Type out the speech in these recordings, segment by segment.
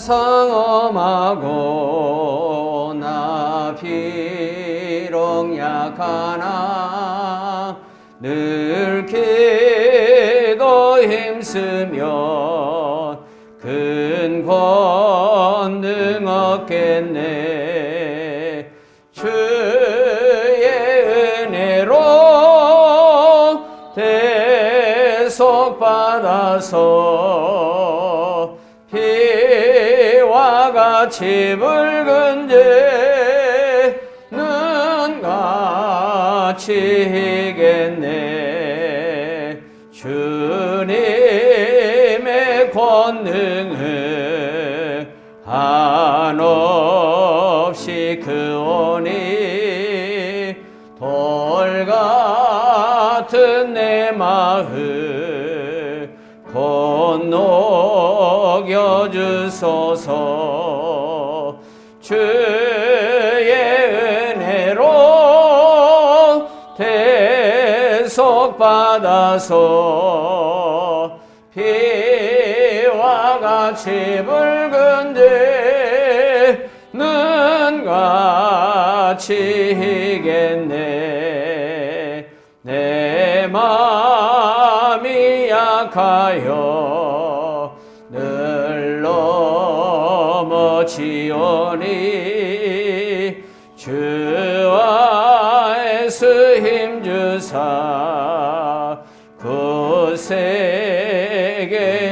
성험하고 나 비록 약하나 늘 기도 힘쓰며 큰 권능 얻겠네. 주의 은혜로 대속받아서 피와 같이 붉은 죄는 같이 이겠네. 주님의 권능을 한없이 크오니 돌 같은 내 마음 곧 녹여주소서. 주의 은혜로 대속받아서 피와 같이 붉은 죄는 같이 이겠네. 내 마음이 약하여 늘 넘어지오니 주와 애쓰 힘주사 굳세게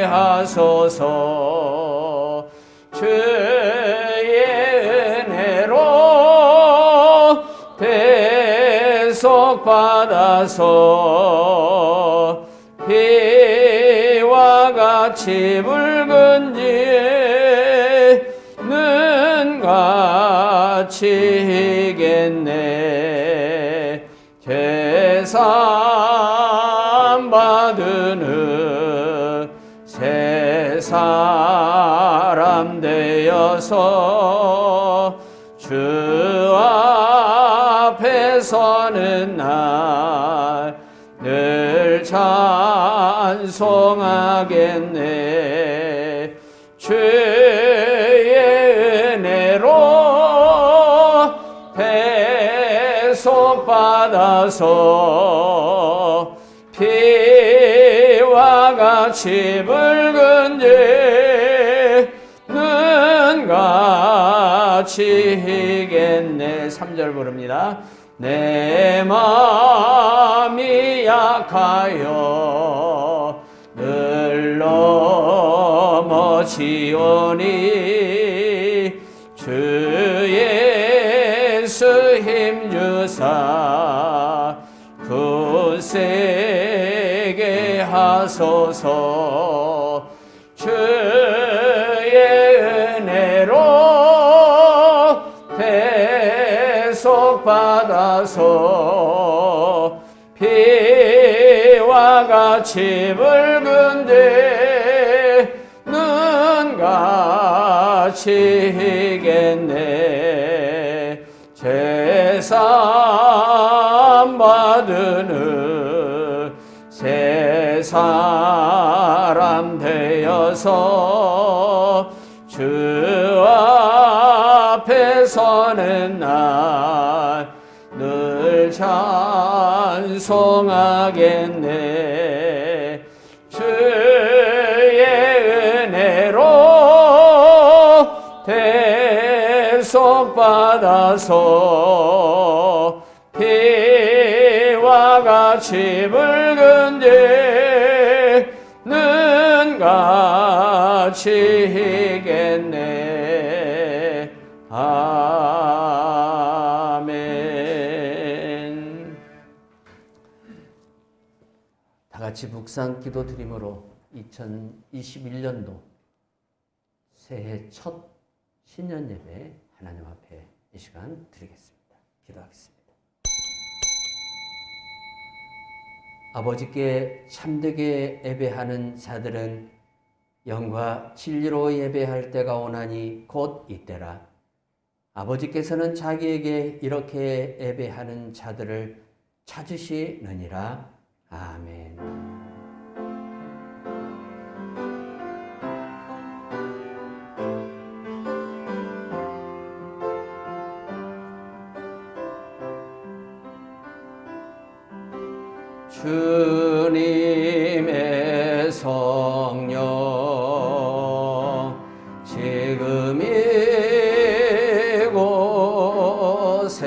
하소서. 주의 은혜로 대속받아서 피와 같이 붉은 죄는 같이 이겠네. 제산 받으는 새 사람 되어서 주 앞에 서는 날 늘 찬송하겠네. 주의 은혜로 대속받아서 피와 같이 붉은 죄는 같이 이겠네. 3절 부릅니다. 내 마음이 약하여 늘 넘어지오니 주의 예수 힘주사 굳세게 하소서. 주의 은혜로 대속받아서 피와 같이 붉은 죄는 같이 이겠네. 제산 받으는 새 사람 되어서 주 앞에 서는 날 늘 찬송하겠네. 주의 은혜로 대속받아서 피와 같이 붉은 죄는 같이 이겠네. 아멘. 다 같이 묵상 기도 드림으로 2021년도 새해 첫 신년 예배 하나님 앞에 이 시간 드리겠습니다. 기도하겠습니다. 아버지께 참되게 예배하는 자들은 영과 진리로 예배할 때가 오나니 곧 이때라. 아버지께서는 자기에게 이렇게 예배하는 자들을 찾으시느니라. 아멘. 주님의 성령 지금 이곳에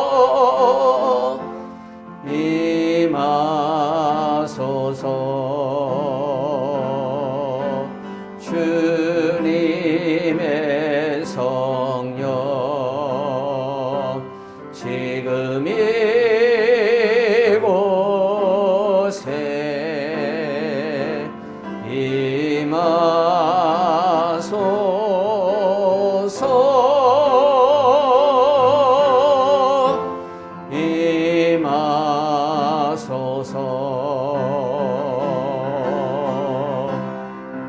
임하소서 임하소서 주님의 성령 지금 이곳에 임하소서 임하소서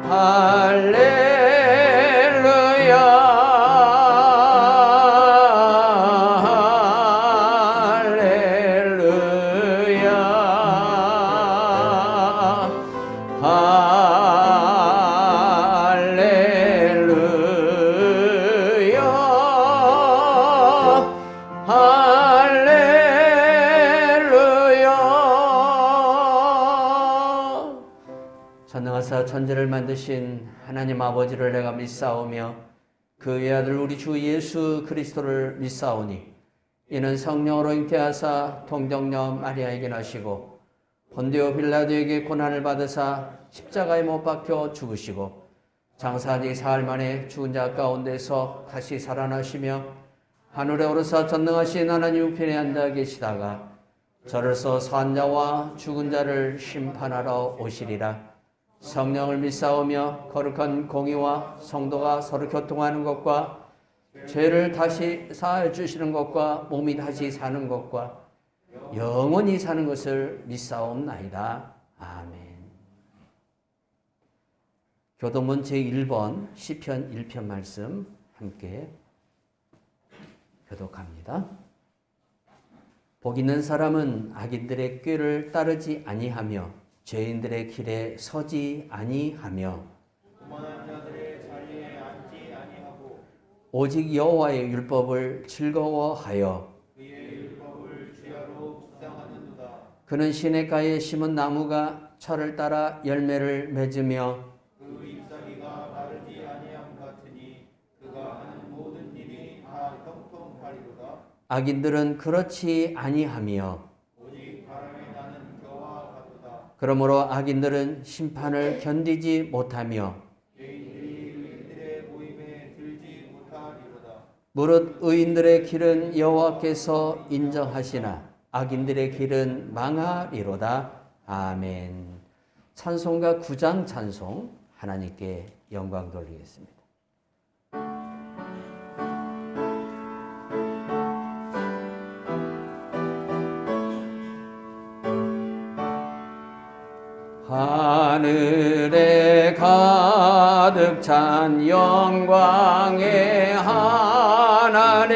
할렐루야 할렐루야 할렐루야 전능하사 천지를 만드신 하나님 아버지를 내가 믿사오며 그 외아들 우리 주 예수 그리스도를 믿사오니 이는 성령으로 잉태하사 동정녀 마리아에게 나시고 본디오 빌라도에게 고난을 받으사 십자가에 못 박혀 죽으시고 장사하니 사흘 만에 죽은 자 가운데서 다시 살아나시며 하늘에 오르사 전능하신 하나님 우편에 앉아 계시다가 저로서 산 자와 죽은 자를 심판하러 오시리라. 성령을 믿사오며 거룩한 공의와 성도가 서로 교통하는 것과 죄를 다시 사하여 주시는 것과 몸이 다시 사는 것과 영원히 사는 것을 믿사옵나이다. 아멘. 교도문 제1번 시편 1편 말씀 함께 교독합니다. 복 있는 사람은 악인들의 꾀를 따르지 아니하며 죄인들의 길에 서지 아니하며 오만한 자들의 자리에 앉지 아니하고 오직 여호와의 율법을 즐거워하여 그의 율법을 주야로 묵상하는도다. 그는 시냇가에 심은 나무가 철을 따라 열매를 맺으며 그 잎사귀가 마르지 아니함 같으니 그가 하는 모든 일이 다 형통하리로다. 악인들은 그렇지 아니하며 오직 바람에 나는 겨와 같도다. 그러므로 악인들은 심판을 견디지 못하며 죄인들이 의인들의 모임에 들지 못하리로다. 무릇 의인들의 길은 여호와께서 인정하시나 악인들의 길은 망하리로다. 아멘. 찬송가 9장 찬송 하나님께 영광 돌리겠습니다. 하늘에 가득 찬 영광의 하나님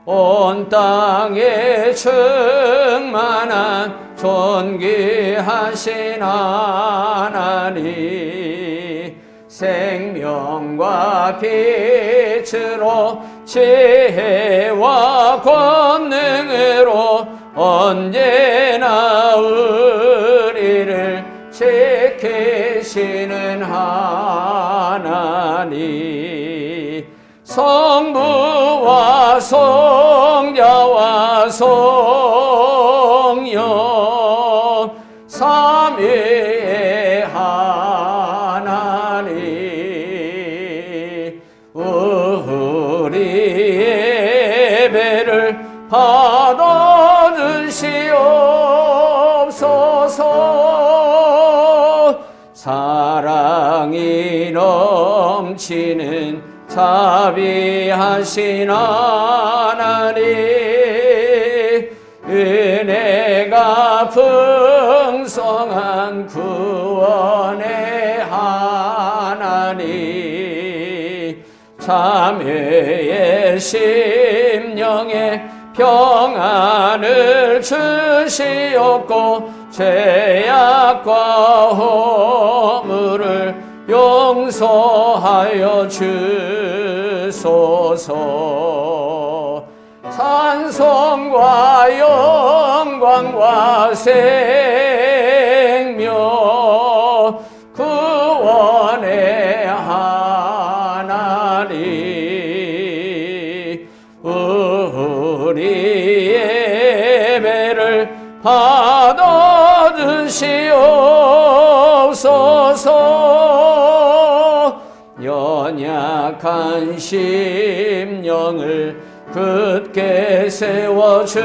온 땅에 충만한 존귀하신 하나님 생명과 빛으로 지혜와 권능으로 언제나 우리를 지키시는 하나님 성부와 성자와 성령 삼위의 하나님 우리의 예배를 받아주시옵소서. 사랑이 넘치는 자비하신 하나님 은혜가 풍성한 구원의 하나님 참회의 심령에 평안을 주시옵고 죄악과 허물을 용서하시옵소서. 주소서. 찬송과 영광과 생명 구원의 하나님, 우리 예배를 받아주시옵소서. 연약한 심령을 굳게 세워주시고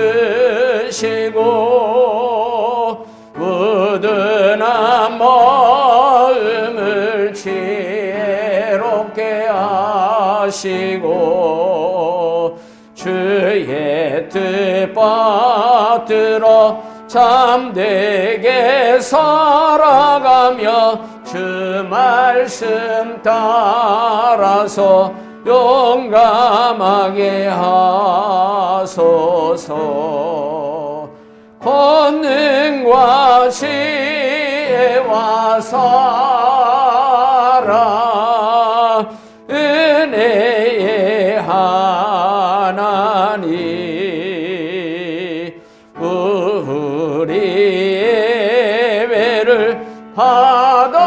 무든한 마음을 지혜롭게 하시고 주의 뜻 받들어 참되게 살아가며 주 말씀 따라서 용감하게 하소서. 권능과 지혜와 사랑 은혜의 하나님, 우리 예배를 받아주시옵소서.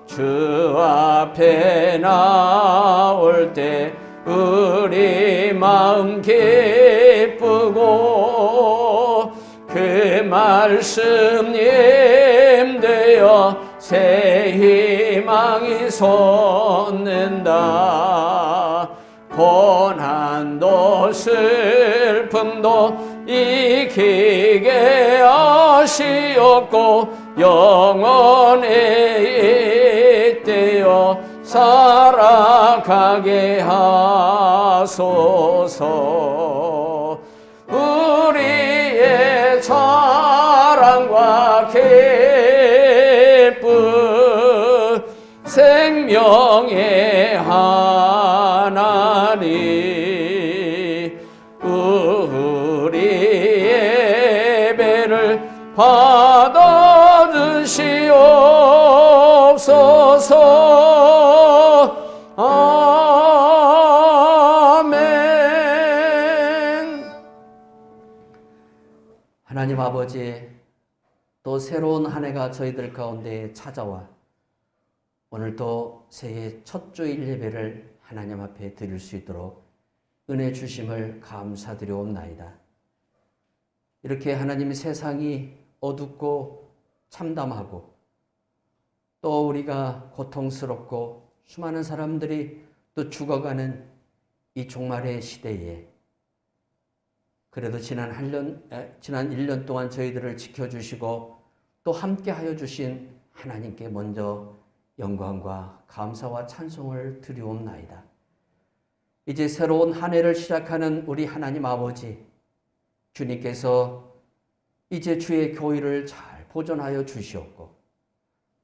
주 앞에 나올 때 우리 마음 기쁘고 그 말씀 임되어 새 희망이 솟는다. 고난도 슬픔도 이기게 하시옵고 영원히 잇대어 살아가게 하소서. 우리의 자랑과 기쁨 생명의 하나님, 우리 예배를 받아주시옵소서. 아멘. 하나님 아버지, 또 새로운 한 해가 저희들 가운데 찾아와 오늘도 새해 첫 주일 예배를 하나님 앞에 드릴 수 있도록 은혜 주심을 감사드리옵나이다. 이렇게 하나님 세상이 어둡고 참담하고 또 우리가 고통스럽고 수많은 사람들이 또 죽어가는 이 종말의 시대에 그래도 지난 1년 동안 저희들을 지켜주시고 또 함께하여 주신 하나님께 먼저 영광과 감사와 찬송을 드리옵나이다. 이제 새로운 한 해를 시작하는 우리 하나님 아버지, 주님께서 이제 주의 교회를 잘 보존하여 주시옵고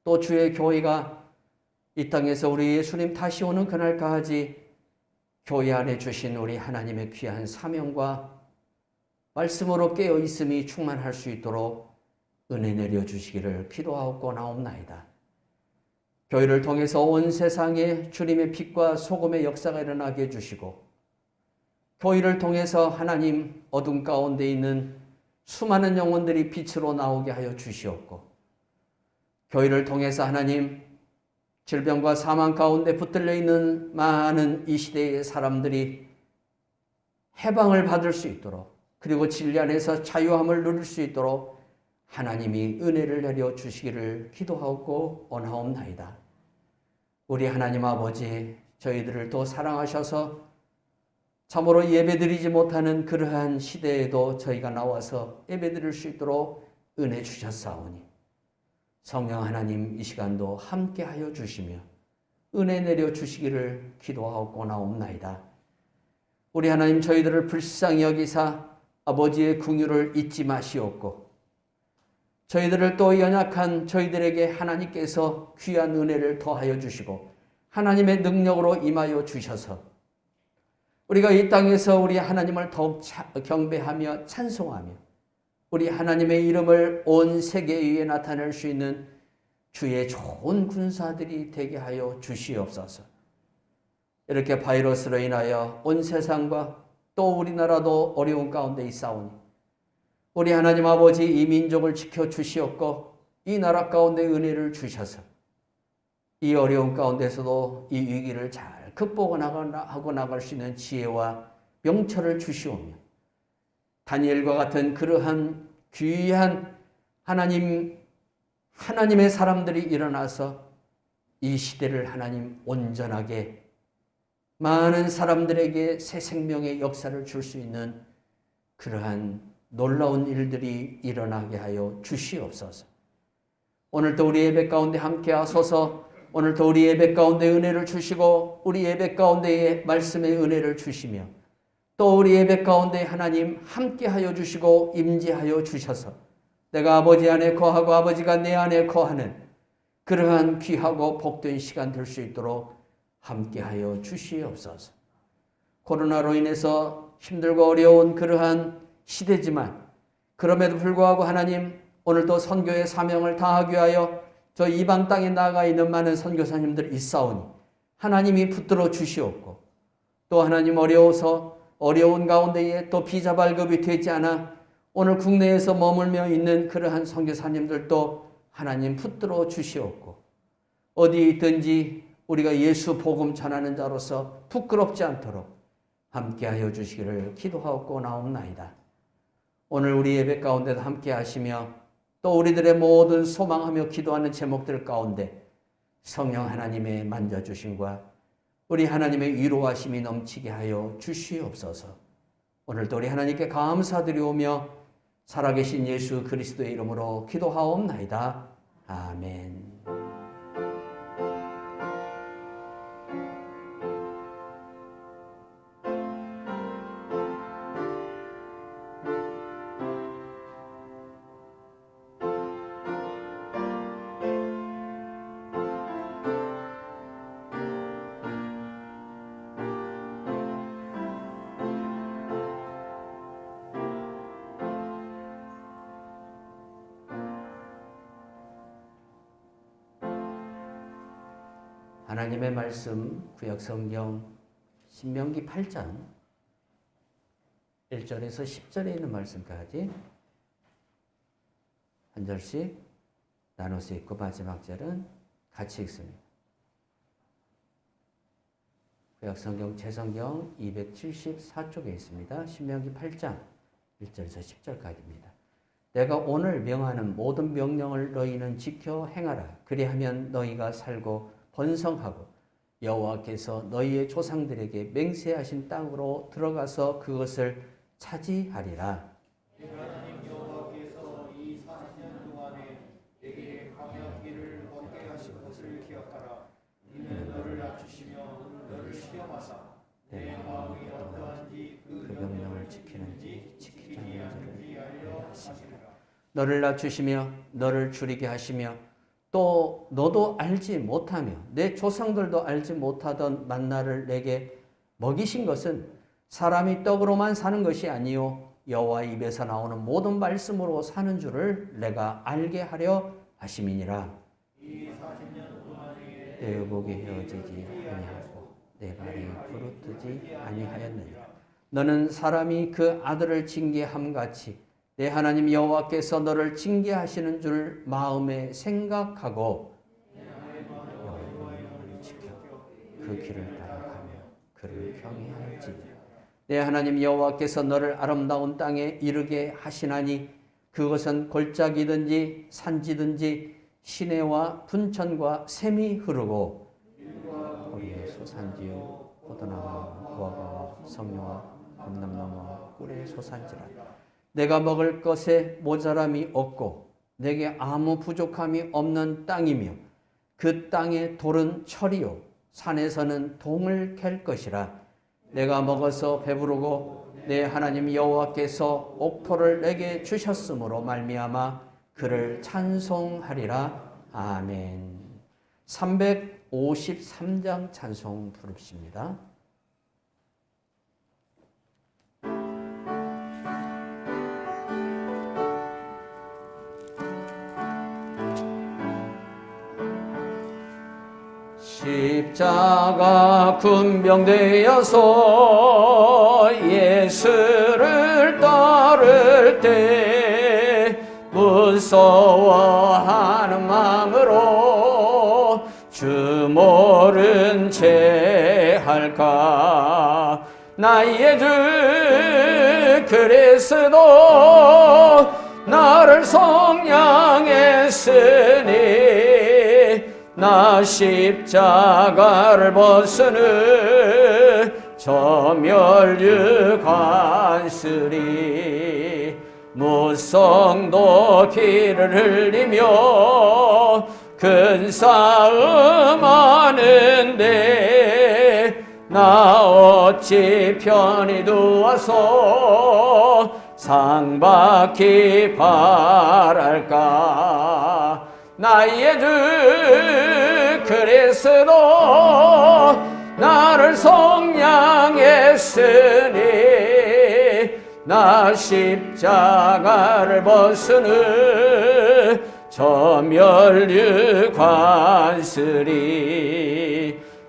또 주의 교회가 이 땅에서 우리 예수님 다시 오는 그날까지 교회 안에 주신 우리 하나님의 귀한 사명과 말씀으로 깨어 있음이 충만할 수 있도록 은혜 내려주시기를 기도하옵고 나옵나이다. 교회를 통해서 온 세상에 주님의 빛과 소금의 역사가 일어나게 해주시고 교회를 통해서 하나님 어둠 가운데 있는 수많은 영혼들이 빛으로 나오게 하여 주시옵고 교회를 통해서 하나님 질병과 사망 가운데 붙들려 있는 많은 이 시대의 사람들이 해방을 받을 수 있도록 그리고 진리 안에서 자유함을 누릴 수 있도록 하나님이 은혜를 내려 주시기를 기도하고 원하옵나이다. 우리 하나님 아버지, 저희들을 또 사랑하셔서 참으로 예배드리지 못하는 그러한 시대에도 저희가 나와서 예배드릴 수 있도록 은혜 주셨사오니 성령 하나님 이 시간도 함께하여 주시며 은혜 내려 주시기를 기도하고 나옵나이다. 우리 하나님, 저희들을 불쌍히 여기사 아버지의 긍휼을 잊지 마시옵고 저희들을 또 연약한 저희들에게 하나님께서 귀한 은혜를 더하여 주시고 하나님의 능력으로 임하여 주셔서 우리가 이 땅에서 우리 하나님을 더욱 경배하며 찬송하며 우리 하나님의 이름을 온 세계 위에 나타낼 수 있는 주의 좋은 군사들이 되게 하여 주시옵소서. 이렇게 바이러스로 인하여 온 세상과 또 우리나라도 어려운 가운데 있사오니 우리 하나님 아버지 이 민족을 지켜주시옵고 이 나라 가운데 은혜를 주셔서 이 어려운 가운데서도 이 위기를 잘 극복하고 나갈 수 있는 지혜와 명철을 주시오며 다니엘과 같은 그러한 귀한 하나님의 사람들이 일어나서 이 시대를 하나님 온전하게 많은 사람들에게 새 생명의 역사를 줄 수 있는 그러한 놀라운 일들이 일어나게 하여 주시옵소서. 오늘도 우리 예배 가운데 함께 하소서. 오늘도 우리 예배 가운데 은혜를 주시고 우리 예배 가운데에 말씀의 은혜를 주시며 또 우리 예배 가운데 하나님 함께 하여 주시고 임재하여 주셔서 내가 아버지 안에 거하고 아버지가 내 안에 거하는 그러한 귀하고 복된 시간 될 수 있도록 함께하여 주시옵소서. 코로나로 인해서 힘들고 어려운 그러한 시대지만 그럼에도 불구하고 하나님 오늘도 선교의 사명을 다하기 위하여 저 이방 땅에 나가 있는 많은 선교사님들 있사오니 하나님이 붙들어 주시옵고 또 하나님 어려운 가운데에 또 비자 발급이 되지 않아 오늘 국내에서 머물며 있는 그러한 선교사님들도 하나님 붙들어 주시옵고 어디 있든지 우리가 예수 복음 전하는 자로서 부끄럽지 않도록 함께하여 주시기를 기도하고 나옵나이다. 오늘 우리 예배 가운데도 함께 하시며 또 우리들의 모든 소망하며 기도하는 제목들 가운데 성령 하나님의 만져주심과 우리 하나님의 위로하심이 넘치게 하여 주시옵소서. 오늘도 우리 하나님께 감사드리오며 살아계신 예수 그리스도의 이름으로 기도하옵나이다. 아멘. 하나님의 말씀 구약성경 신명기 8장 1절에서 10절에 있는 말씀까지 한 절씩 나눠서 읽고 마지막 절은 같이 읽습니다. 구약성경 제성경 274쪽에 있습니다. 신명기 8장 1절에서 10절까지입니다. 내가 오늘 명하는 모든 명령을 너희는 지켜 행하라. 그리하면 너희가 살고 번성하고 여호와께서 너희의 조상들에게 맹세하신 땅으로 들어가서 그것을 차지하리라. 하나님 여호와께서 이 40년 동안에 내게 광야 길을 걷게 하신 것을 기억하라. 이는 너를 낮추시며 너를 시험하사 내 마음이 어떠한지 그 명령을 지키는지 지키지 않는지를 알려 하시리라. 너를 낮추시며 너를 줄이게 하시며 또 너도 알지 못하며 내 조상들도 알지 못하던 만나를 내게 먹이신 것은 사람이 떡으로만 사는 것이 아니요 여호와 입에서 나오는 모든 말씀으로 사는 줄을 내가 알게 하려 하심이니라. 이 40년 동안에 내 의복이 헤어지지 아니하고 내 발이 부르뜨지 아니하였느니라. 너는 사람이 그 아들을 징계함 같이 내 하나님 여호와께서 너를 징계하시는 줄 마음에 생각하고 여호와의 이름을 지켜 그 길을 따라가며 그를 경외할지니라. 내 하나님 여호와께서 너를 아름다운 땅에 이르게 하시나니 그것은 골짜기든지 산지든지 시내와 분천과 샘이 흐르고 거리에 소산지요 포도나무 무화과와 성녀와 감람나무와 꿀의 소산지라. 내가 먹을 것에 모자람이 없고 내게 아무 부족함이 없는 땅이며 그 땅의 돌은 철이요 산에서는 동을 캘 것이라. 내가 먹어서 배부르고 내 하나님 여호와께서 옥토를 내게 주셨으므로 말미암아 그를 찬송하리라. 아멘. 353장 찬송 부릅십니다. 십자가 군병되어서 예수를 따를 때 무서워하는 마음으로 주 모른 채 할까. 나의 주 그리스도 나를 속량했으니 나 십자가를 벗으는 저 멸류관쓰리. 무성도 피를 흘리며 큰 싸움 하는데 나 어찌 편히 두어서 상받기 바랄까. 나의 주 그리스도 나를 속량했으니 나 십자가를 벗으는 저 멸류관쓰리.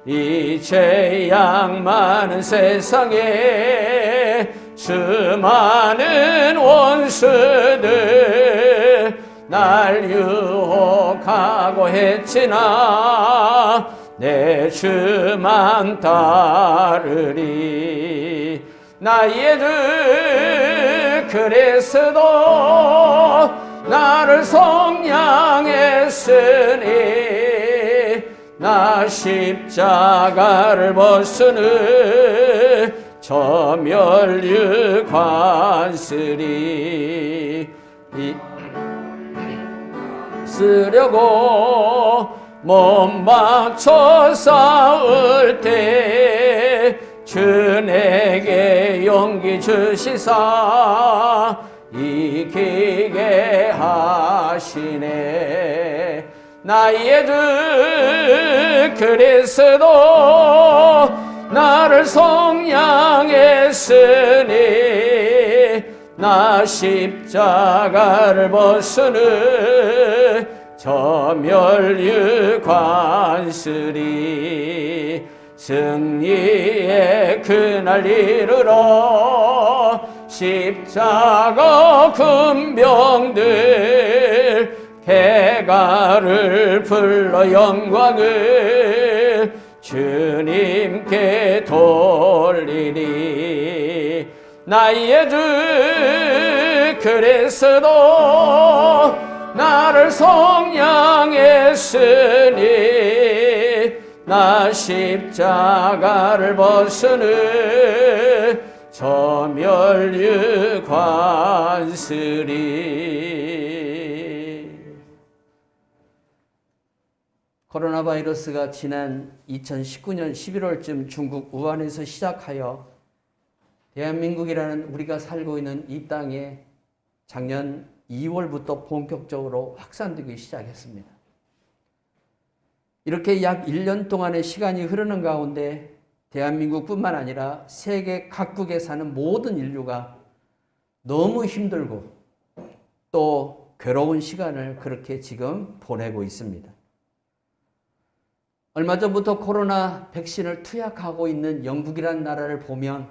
이 죄악 많은 세상에 수많은 원수들 날 유혹하고 했지나 내 주만 따르리. 나의 주 그리스도 나를 속량했으니 나 십자가를 벗으는 저 멸류관쓰리. 쓰려고 몸 바쳐 싸울 때 주 내게 용기 주시사 이기게 하시네. 나의 주 그리스도 나를 속량했으니 나 십자가를 벗으는 저 멸류관쓰리. 승리의 그날 이르러 십자가 군병들 대가를 불러 영광을 주님께 돌리리. 나의 주 그리스도 나를 속량했으니 나 십자가를 벗으는 저 멸류관쓰리. 코로나 바이러스가 지난 2019년 11월쯤 중국 우한에서 시작하여 대한민국이라는 우리가 살고 있는 이 땅에 작년 2월부터 본격적으로 확산되기 시작했습니다. 이렇게 약 1년 동안의 시간이 흐르는 가운데 대한민국뿐만 아니라 세계 각국에 사는 모든 인류가 너무 힘들고 또 괴로운 시간을 그렇게 지금 보내고 있습니다. 얼마 전부터 코로나 백신을 투약하고 있는 영국이라는 나라를 보면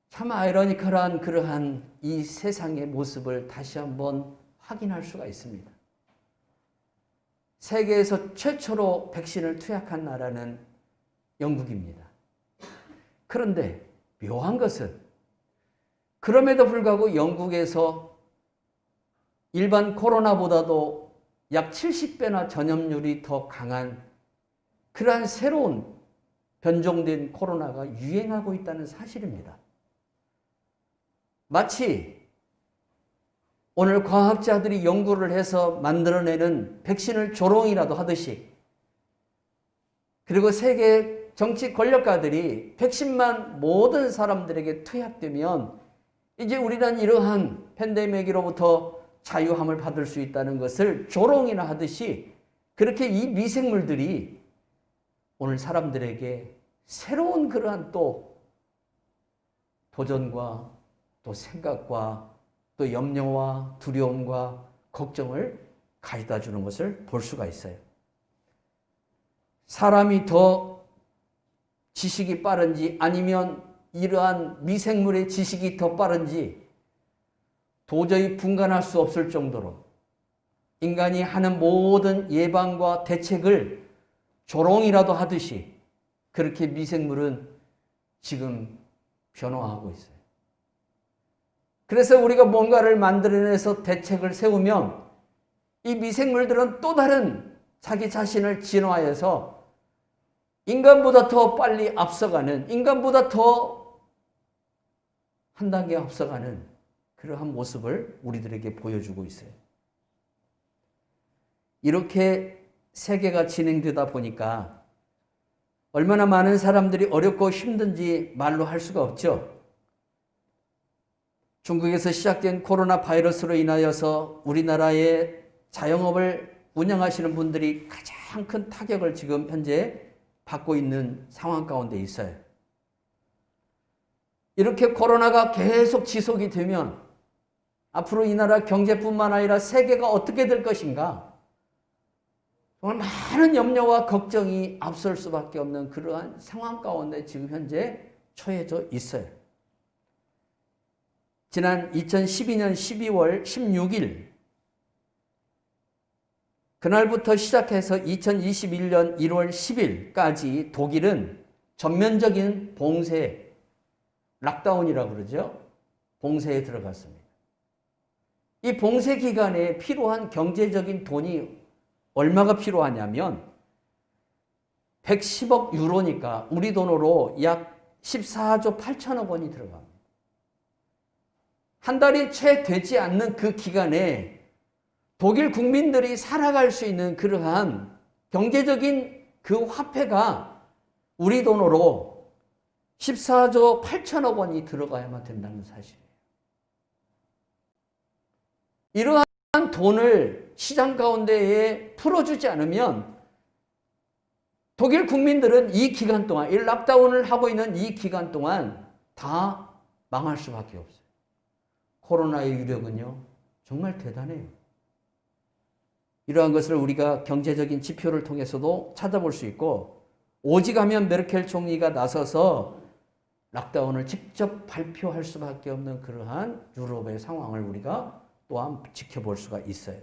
참 아이러니컬한 그러한 이 세상의 모습을 다시 한번 확인할 수가 있습니다. 세계에서 최초로 백신을 투약한 나라는 영국입니다. 그런데 묘한 것은 그럼에도 불구하고 영국에서 일반 코로나보다도 약 70배나 전염률이 더 강한 그러한 새로운 변종된 코로나가 유행하고 있다는 사실입니다. 마치 오늘 과학자들이 연구를 해서 만들어내는 백신을 조롱이라도 하듯이, 그리고 세계 정치 권력가들이 백신만 모든 사람들에게 투약되면 이제 우리는 이러한 팬데믹으로부터 자유함을 받을 수 있다는 것을 조롱이나 하듯이, 그렇게 이 미생물들이 오늘 사람들에게 새로운 그러한 또 도전과 또 생각과 또 염려와 두려움과 걱정을 가져다 주는 것을 볼 수가 있어요. 사람이 더 지식이 빠른지 아니면 이러한 미생물의 지식이 더 빠른지 도저히 분간할 수 없을 정도로 인간이 하는 모든 예방과 대책을 조롱이라도 하듯이 그렇게 미생물은 지금 변화하고 있어요. 그래서 우리가 뭔가를 만들어내서 대책을 세우면 이 미생물들은 또 다른 자기 자신을 진화해서 인간보다 더 빨리 앞서가는, 인간보다 더 한 단계 앞서가는 그러한 모습을 우리들에게 보여주고 있어요. 이렇게 세계가 진행되다 보니까 얼마나 많은 사람들이 어렵고 힘든지 말로 할 수가 없죠. 중국에서 시작된 코로나 바이러스로 인하여서 우리나라의 자영업을 운영하시는 분들이 가장 큰 타격을 지금 현재 받고 있는 상황 가운데 있어요. 이렇게 코로나가 계속 지속이 되면 앞으로 이 나라 경제뿐만 아니라 세계가 어떻게 될 것인가? 정말 많은 염려와 걱정이 앞설 수밖에 없는 그러한 상황 가운데 지금 현재 처해져 있어요. 지난 2012년 12월 16일 그날부터 시작해서 2021년 1월 10일까지 독일은 전면적인 봉쇄, 락다운이라고 그러죠. 봉쇄에 들어갔습니다. 이 봉쇄 기간에 필요한 경제적인 돈이 얼마가 필요하냐면 110억 유로니까 우리 돈으로 약 14조 8천억 원이 들어갑니다. 한 달이 채 되지 않는 그 기간에 독일 국민들이 살아갈 수 있는 그러한 경제적인 그 화폐가 우리 돈으로 14조 8천억 원이 들어가야만 된다는 사실이에요. 이러한 돈을 시장 가운데에 풀어주지 않으면 독일 국민들은 이 기간 동안, 이 락다운을 하고 있는 이 기간 동안 다 망할 수밖에 없어요. 코로나의 유력은요, 정말 대단해요. 이러한 것을 우리가 경제적인 지표를 통해서도 찾아볼 수 있고, 오직 하면 메르켈 총리가 나서서 락다운을 직접 발표할 수밖에 없는 그러한 유럽의 상황을 우리가 또한 지켜볼 수가 있어요.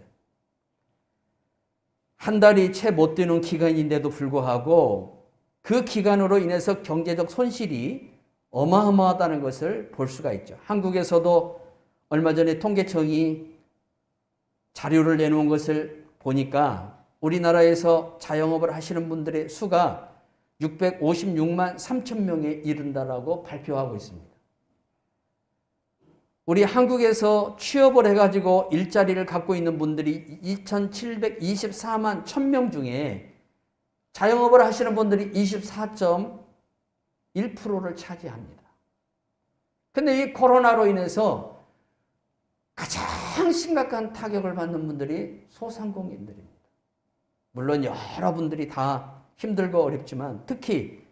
한 달이 채 못 되는 기간인데도 불구하고 그 기간으로 인해서 경제적 손실이 어마어마하다는 것을 볼 수가 있죠. 한국에서도 얼마 전에 통계청이 자료를 내놓은 것을 보니까 우리나라에서 자영업을 하시는 분들의 수가 656만 3천 명에 이른다라고 발표하고 있습니다. 우리 한국에서 취업을 해가지고 일자리를 갖고 있는 분들이 2,724만 1,000명 중에 자영업을 하시는 분들이 24.1%를 차지합니다. 근데 이 코로나로 인해서 가장 심각한 타격을 받는 분들이 소상공인들입니다. 물론 여러분들이 다 힘들고 어렵지만 특히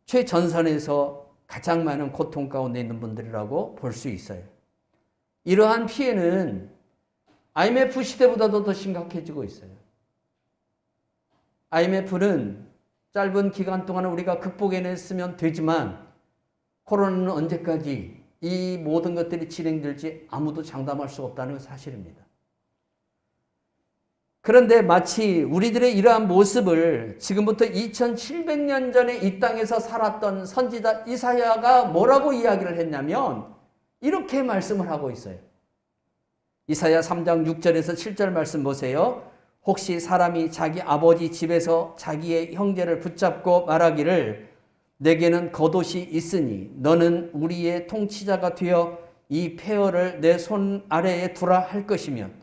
최전선에서 가장 많은 고통 가운데 있는 분들이라고 볼 수 있어요. 이러한 피해는 IMF 시대보다도 더 심각해지고 있어요. IMF는 짧은 기간 동안 우리가 극복해냈으면 되지만 코로나는 언제까지 이 모든 것들이 진행될지 아무도 장담할 수 없다는 사실입니다. 그런데 마치 우리들의 이러한 모습을 지금부터 2700년 전에 이 땅에서 살았던 선지자 이사야가 뭐라고 이야기를 했냐면 이렇게 말씀을 하고 있어요. 이사야 3장 6절에서 7절 말씀 보세요. 혹시 사람이 자기 아버지 집에서 자기의 형제를 붙잡고 말하기를 내게는 겉옷이 있으니 너는 우리의 통치자가 되어 이 폐허를 내 손 아래에 두라 할 것이면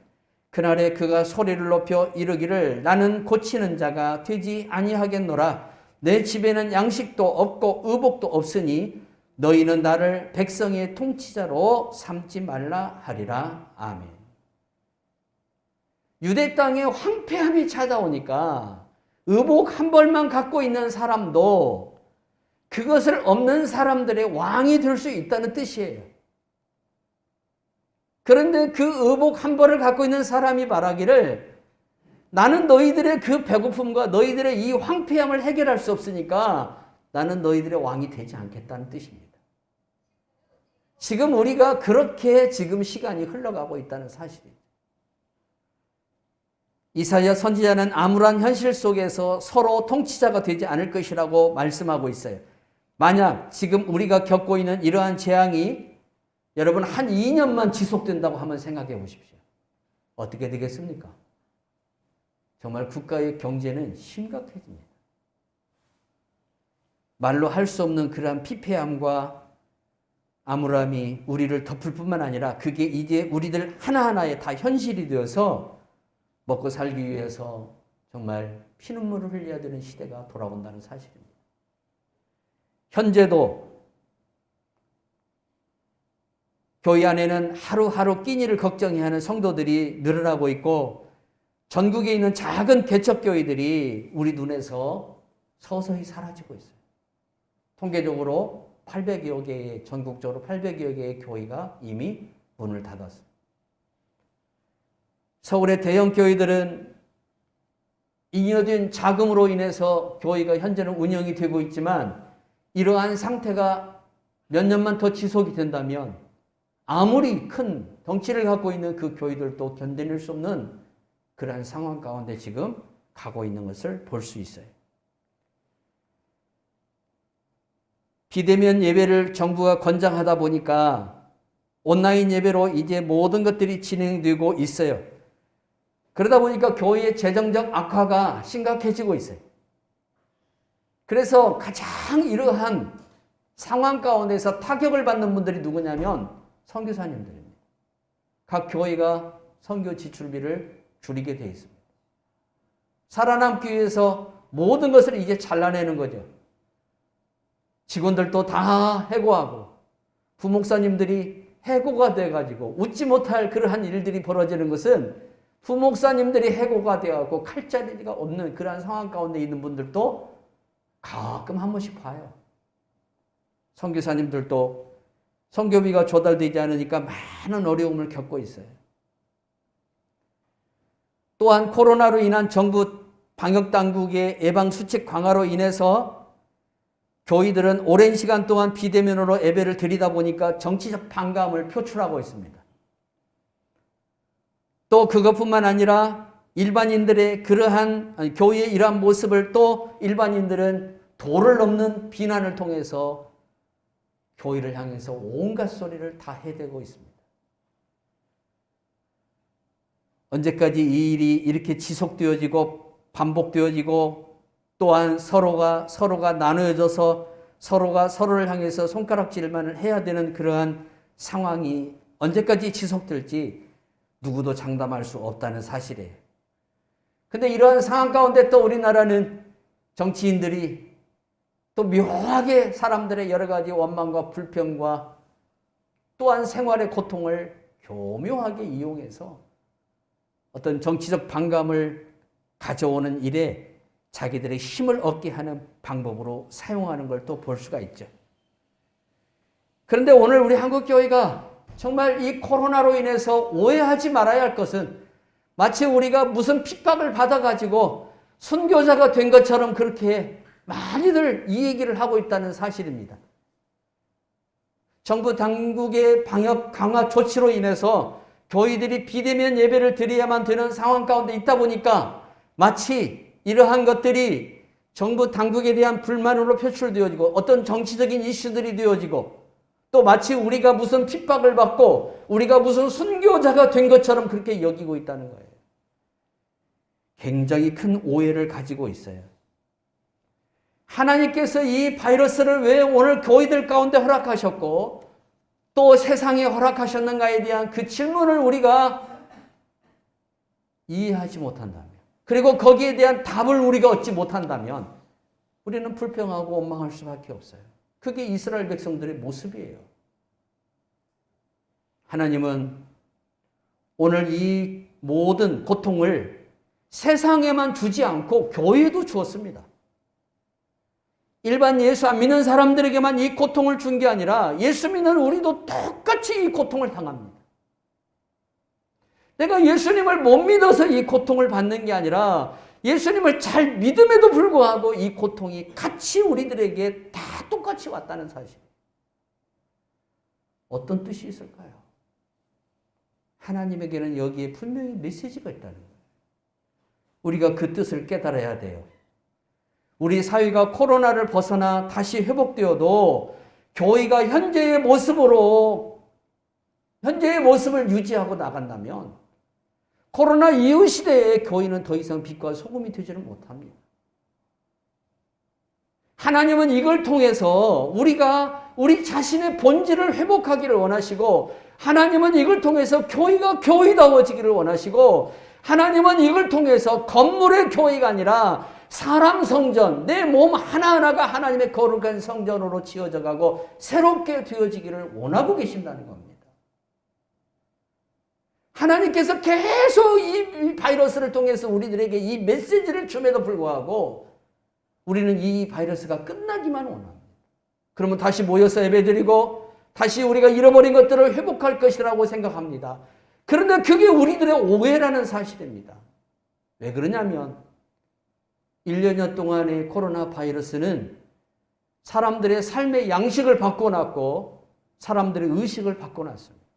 그날에 그가 소리를 높여 이르기를 나는 고치는 자가 되지 아니하겠노라. 내 집에는 양식도 없고 의복도 없으니 너희는 나를 백성의 통치자로 삼지 말라 하리라. 아멘. 유대 땅에 황폐함이 찾아오니까 의복 한 벌만 갖고 있는 사람도 그것을 없는 사람들의 왕이 될 수 있다는 뜻이에요. 그런데 그 의복 한 벌을 갖고 있는 사람이 말하기를 나는 너희들의 그 배고픔과 너희들의 이 황폐함을 해결할 수 없으니까 나는 너희들의 왕이 되지 않겠다는 뜻입니다. 지금 우리가 그렇게 지금 시간이 흘러가고 있다는 사실이에요. 이사야 선지자는 암울한 현실 속에서 서로 통치자가 되지 않을 것이라고 말씀하고 있어요. 만약 지금 우리가 겪고 있는 이러한 재앙이 여러분 한 2년만 지속된다고 한번 생각해 보십시오. 어떻게 되겠습니까? 정말 국가의 경제는 심각해집니다. 말로 할 수 없는 그러한 피폐함과 암울함이 우리를 덮을 뿐만 아니라 그게 이제 우리들 하나하나에 다 현실이 되어서 먹고 살기 위해서 정말 피눈물을 흘려야 되는 시대가 돌아온다는 사실입니다. 현재도 교회 안에는 하루하루 끼니를 걱정해야 하는 성도들이 늘어나고 있고 전국에 있는 작은 개척교회들이 우리 눈에서 서서히 사라지고 있어요. 통계적으로 800여 개의, 전국적으로 800여 개의 교회가 이미 문을 닫았어요. 서울의 대형 교회들은 잉여진 자금으로 인해서 교회가 현재는 운영이 되고 있지만 이러한 상태가 몇 년만 더 지속이 된다면 아무리 큰 덩치를 갖고 있는 그 교회들도 견뎌낼 수 없는 그러한 상황 가운데 지금 가고 있는 것을 볼 수 있어요. 비대면 예배를 정부가 권장하다 보니까 온라인 예배로 이제 모든 것들이 진행되고 있어요. 그러다 보니까 교회의 재정적 악화가 심각해지고 있어요. 그래서 가장 이러한 상황 가운데서 타격을 받는 분들이 누구냐면 선교사님들입니다. 각 교회가 선교 지출비를 줄이게 되어 있습니다. 살아남기 위해서 모든 것을 이제 잘라내는 거죠. 직원들도 다 해고하고 부목사님들이 해고가 돼가지고 웃지 못할 그러한 일들이 벌어지는 것은 부목사님들이 해고가 되어가고 칼자리가 없는 그러한 상황 가운데 있는 분들도 가끔 한 번씩 봐요. 선교사님들도 선교비가 조달되지 않으니까 많은 어려움을 겪고 있어요. 또한 코로나로 인한 정부 방역당국의 예방수칙 강화로 인해서 교회들은 오랜 시간 동안 비대면으로 예배를 드리다 보니까 정치적 반감을 표출하고 있습니다. 또 그것뿐만 아니라 일반인들의 그러한 교회의 이러한 모습을 또 일반인들은 도를 넘는 비난을 통해서 교회를 향해서 온갖 소리를 다 해대고 있습니다. 언제까지 이 일이 이렇게 지속되어지고 반복되어지고 또한 서로가 나누어져서 서로가 서로를 향해서 손가락질만을 해야 되는 그러한 상황이 언제까지 지속될지 누구도 장담할 수 없다는 사실이에요. 근데 이러한 상황 가운데 또 우리나라는 정치인들이 또 묘하게 사람들의 여러 가지 원망과 불평과 또한 생활의 고통을 교묘하게 이용해서 어떤 정치적 반감을 가져오는 일에 자기들의 힘을 얻게 하는 방법으로 사용하는 걸 또 볼 수가 있죠. 그런데 오늘 우리 한국교회가 정말 이 코로나로 인해서 오해하지 말아야 할 것은 마치 우리가 무슨 핍박을 받아가지고 순교자가 된 것처럼 그렇게 많이들 이 얘기를 하고 있다는 사실입니다. 정부 당국의 방역 강화 조치로 인해서 교회들이 비대면 예배를 드려야만 되는 상황 가운데 있다 보니까 마치 이러한 것들이 정부 당국에 대한 불만으로 표출되어지고 어떤 정치적인 이슈들이 되어지고 또 마치 우리가 무슨 핍박을 받고 우리가 무슨 순교자가 된 것처럼 그렇게 여기고 있다는 거예요. 굉장히 큰 오해를 가지고 있어요. 하나님께서 이 바이러스를 왜 오늘 교회들 가운데 허락하셨고 또 세상에 허락하셨는가에 대한 그 질문을 우리가 이해하지 못한다면 그리고 거기에 대한 답을 우리가 얻지 못한다면 우리는 불평하고 원망할 수밖에 없어요. 그게 이스라엘 백성들의 모습이에요. 하나님은 오늘 이 모든 고통을 세상에만 주지 않고 교회에도 주었습니다. 일반 예수 안 믿는 사람들에게만 이 고통을 준 게 아니라 예수 믿는 우리도 똑같이 이 고통을 당합니다. 내가 예수님을 못 믿어서 이 고통을 받는 게 아니라 예수님을 잘 믿음에도 불구하고 이 고통이 같이 우리들에게 다 똑같이 왔다는 사실. 어떤 뜻이 있을까요? 하나님에게는 여기에 분명히 메시지가 있다는 거예요. 우리가 그 뜻을 깨달아야 돼요. 우리 사회가 코로나를 벗어나 다시 회복되어도 교회가 현재의 모습을 유지하고 나간다면 코로나 이후 시대에 교회는 더 이상 빛과 소금이 되지를 못합니다. 하나님은 이걸 통해서 우리가 우리 자신의 본질을 회복하기를 원하시고, 하나님은 이걸 통해서 교회가 교회다워지기를 원하시고, 하나님은 이걸 통해서 건물의 교회가 아니라 사람 성전, 내 몸 하나하나가 하나님의 거룩한 성전으로 지어져 가고 새롭게 되어지기를 원하고 계신다는 겁니다. 하나님께서 계속 이 바이러스를 통해서 우리들에게 이 메시지를 줌에도 불구하고 우리는 이 바이러스가 끝나기만 원합니다. 그러면 다시 모여서 예배드리고 다시 우리가 잃어버린 것들을 회복할 것이라고 생각합니다. 그런데 그게 우리들의 오해라는 사실입니다. 왜 그러냐면 1년여 동안의 코로나 바이러스는 사람들의 삶의 양식을 바꿔놨고 사람들의 의식을 바꿔놨습니다.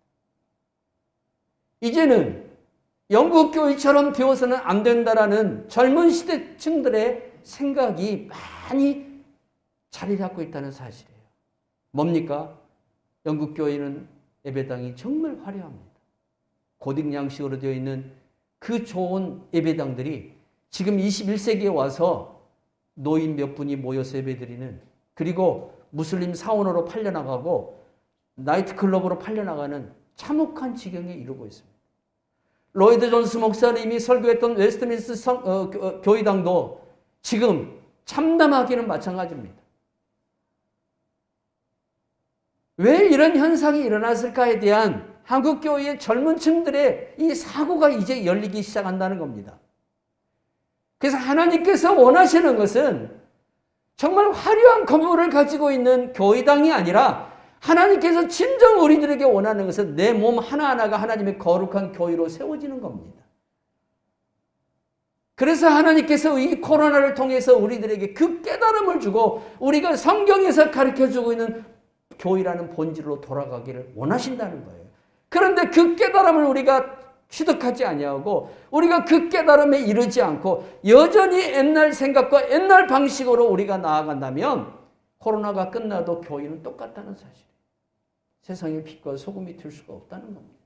이제는 영국 교회처럼 되어서는 안 된다라는 젊은 시대층들의 생각이 많이 자리 잡고 있다는 사실이에요. 뭡니까? 영국 교회는 예배당이 정말 화려합니다. 고딕 양식으로 되어 있는 그 좋은 예배당들이 지금 21세기에 와서 노인 몇 분이 모여서 예배드리는, 그리고 무슬림 사원으로 팔려나가고 나이트클럽으로 팔려나가는 참혹한 지경에 이르고 있습니다. 로이드 존스 목사님이 설교했던 웨스트민스터 교회당도 지금 참담하기는 마찬가지입니다. 왜 이런 현상이 일어났을까에 대한 한국 교회의 젊은 층들의 이 사고가 이제 열리기 시작한다는 겁니다. 그래서 하나님께서 원하시는 것은 정말 화려한 건물을 가지고 있는 교회당이 아니라 하나님께서 진정 우리들에게 원하는 것은 내 몸 하나하나가 하나님의 거룩한 교회로 세워지는 겁니다. 그래서 하나님께서 이 코로나를 통해서 우리들에게 그 깨달음을 주고 우리가 성경에서 가르쳐주고 있는 교회라는 본질로 돌아가기를 원하신다는 거예요. 그런데 그 깨달음을 우리가 취득하지 아니하고 우리가 그 깨달음에 이르지 않고 여전히 옛날 생각과 옛날 방식으로 우리가 나아간다면 코로나가 끝나도 교회는 똑같다는 사실이에요. 세상의 빛과 소금이 될 수가 없다는 겁니다.